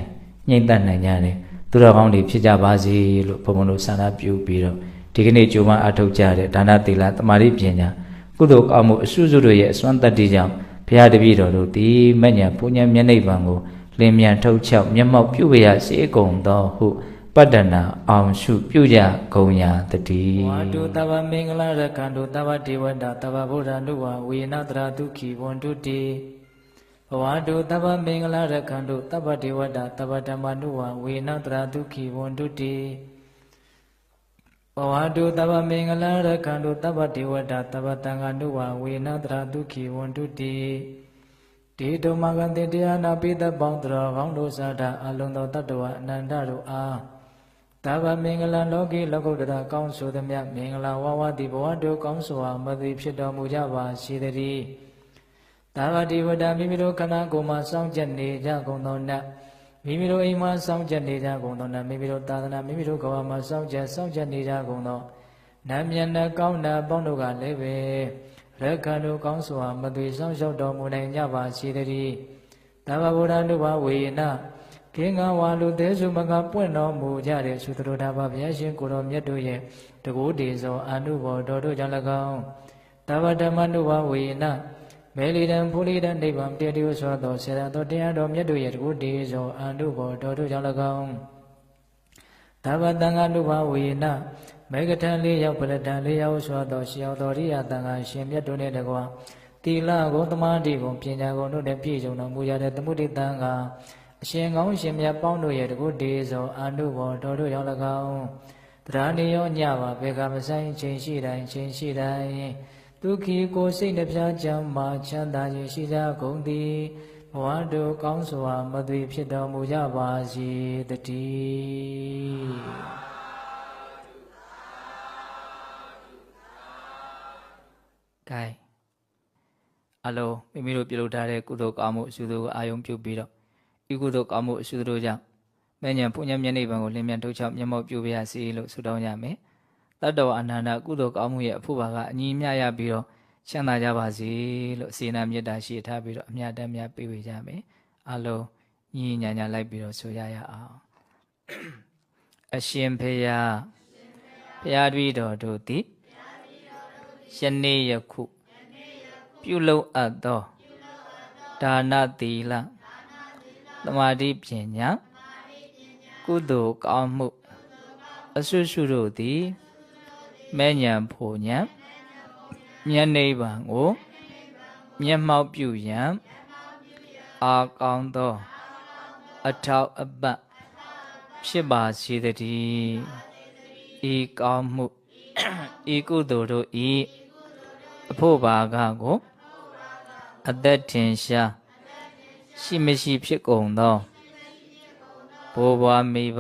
ညှိမ့်သက်နိုင်ကြတယ်သူတော်ကောင်းတွေဖြစ်ကြပါစေလို့ဘုံဘုံတို့ဆန္ဒပြုပြီးတော့ဒီကနေ့ကြိုးပမ်းအထောက်ကြတဲ့ဒါနသီလသမာဓိပညာကုသိုလ်ကောင်းမှုအစွစုတို့ရဲ့အစွမ်းတတ္တိကြောင့်ဘုရားတပည့်တော်တို့ဒီမညံပူညံမျက်နှိပ်ပံကိုလင်းမြန်ထုတ်ချောက်မျက်မှောက်ပြုရစေကုန်သောဟုပတ္တနာအောင်ရှုပြုကြကုန်ရာတည်းဝါတုတဗ္ဗမင်္ဂလာရကံတုတဗ္ဗဒေဝတာတဗ္ဗဗုဒ္ဓနုဝဝေနတရာဒုက္ခိဝန္တုတိဝါတုတဗ္ဗမင်္ဂလာရကံတုတဗ္ဗဒေဝတာတဗ္ဗဓမ္မနုဝဝေနတရာဒုက္ခိဝန္တုတိဝါတုတဗ္ဗမင်္ဂလာရကံတုတဗ္ဗဒေဝတာတဗ္ဗသံဃာနုဝဝေနတရာဒုက္ခိဝန္တုတိဒေတုမဂံတေတရားနာပိသပေါင်းတော်ကောင်းတို့စာတာအလုံးသောတတ္တဝအနန္တတို့အားတဗ္ဗမင်္ဂလာလောကီလောကုတ္တရာကောင်းဆိုသည်မြတ်မင်္ဂလာဝဝတိဘဝတို့ကောင်းစွာမသိဖြစ်တော်မူကြပါစေတည်းသာဝတိဝတ္တမိမိတို့ခန္ဓာကိုယ်မှာစောင့်ကြနေကြကုန်သောနတ်မိမိတို့အိမ်မှာစောင့်ကြနေကြကုန်သောနတ်မိမိတို့သာသနာမိမိတို့ကဘာမှာစောင့်ကြနေကြကုန်သောနတ်မြတ်နတ်ကောင်းနတ်ပေါင်းတို့ကလည်းပဲရက္ခဏတို့ကောင်းစွာမသွေစောင့်ရှောက်တော်မူနိုင်ကြပါစေတည်းသဗ္ဗဗုဒ္ဓနုဘဝေနခေငါဝါလူသေးစုမကပွင့်တော်မူကြတဲ့သုတ္တရဘာဘုရားရှင်ကိုတော်မြတ်တို့ရဲ့တကူတည်သောအနုဘော်တော်တို့ကြောင့်၎င်းသဗ္ဗဓမ္မနုဘဝေနမေလီတံဖူလီတံနိဗ္ဗာန်တည်တည်ဆိုသောဆေရတော်တရားတော်မြတ်တို့ရဲ့တကူတည်သောအနုဘော်တော်တို့ကြောင့်၎င်းသဗ္ဗတံဃာနုဘဝေနမေကထံလေးရောက်ပလတံလေးရောက်ဆိုသောရှေယောတော်ရိယတံဃာရှင်မြတ်တို့နှင့်တကွာတိလကိုသမာဓိကိုပညာကိုတို့နဲ့ပြည့်စုံတော်မူရတဲ့သမုဒိတံဃာအရှင်ကောင်းရှင်မြတ်ပေါင်းတို့ရဲ့တကုတည်သောအာနုဘော်တော်တို့ရောက်၎င်းတရားနေရောညပါဘေကမဆိုင်ချိန်ရှိတိုင်းဒုက္ခိကိုစိတ်နှပြကြောင့်မှချမ်းသာခြင်းရှိကြကုန်သည်ဘဝတို့ကောင်းစွာမသွေဖြစ်တော်မူကြပါစေတည်းကဲအလုံးမိမိတို့ပြုလုပ်ထားတဲ့ကုသိုလ်ကောင်းမှုအစုတို့ကိုအာယုံပြုပြီးတော့ဤကုသိုလ်ကောင်းမှုအစုတို့ကြောင့်မဉ္ဇဉ်ပုညံမျက်နှိပ်ပံကိုလင်းမြန်ထုတ်ချောက်မျက်မှောက်ပြုပါရစေလို့ဆုတောင်းရမယ်တတ္တဝအနန္တကုသိုလ်ကောင်းမှုရဲ့အဖို့ပါကအညီမျှရပြီးတော့ချမ်းသာကြပါစေလို့စေနာမေတ္တာရှိထားပြီးတော့အမြတ်တမ်းများပေးဝေကြမယ်အလုံးညီညာညာလိုက်ပြီးတော့ဆိုရအောင်အရှင်ဖေယဘုရားတပည့်တော်တို့သည်ယနေ့ယခုပြုလုပ်အပ်သောဒါနသီလသမာဓိပညာကုသိုလ်ကောင်းမှုအစွတ်စွတ်တို့သည်မဲ့ညာဖို့ညာမျက်နှိဗ္ဗာန်ကိုမျက်မှောက်ပြုရန်အာကောင်းသောအထောက်အပံ့ဖြစ်ပါစေတည်းဤကောင်းမှုဤကုသိုလ်တို့ဤအဖို့ဘာကကိုအသက်ထင်ရှားရှိမရှိဖြစ်ကုန်သောဘိုးဘွားမိဘ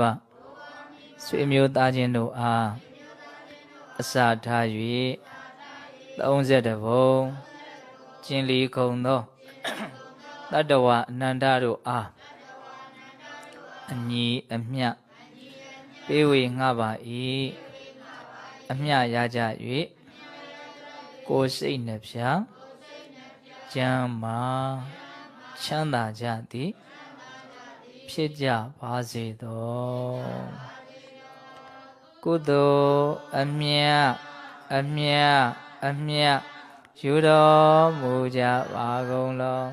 ဆွေမျိုးသားချင်းတို့အားအစာထား၍32ဘုံကျင်လီခုံသောတတ္တဝအနန္တတို့အားအညီအမျှပေးဝေငှပါ၏အမျှရကြ၍ကိုယ်စိတ်နှဖျားကျမ်းမာချမ်းသာကြသည်ဖြစ်ကြပါစေသောကုသိုလ်အမြတ်ယူတော်မူကြပါကုန်လော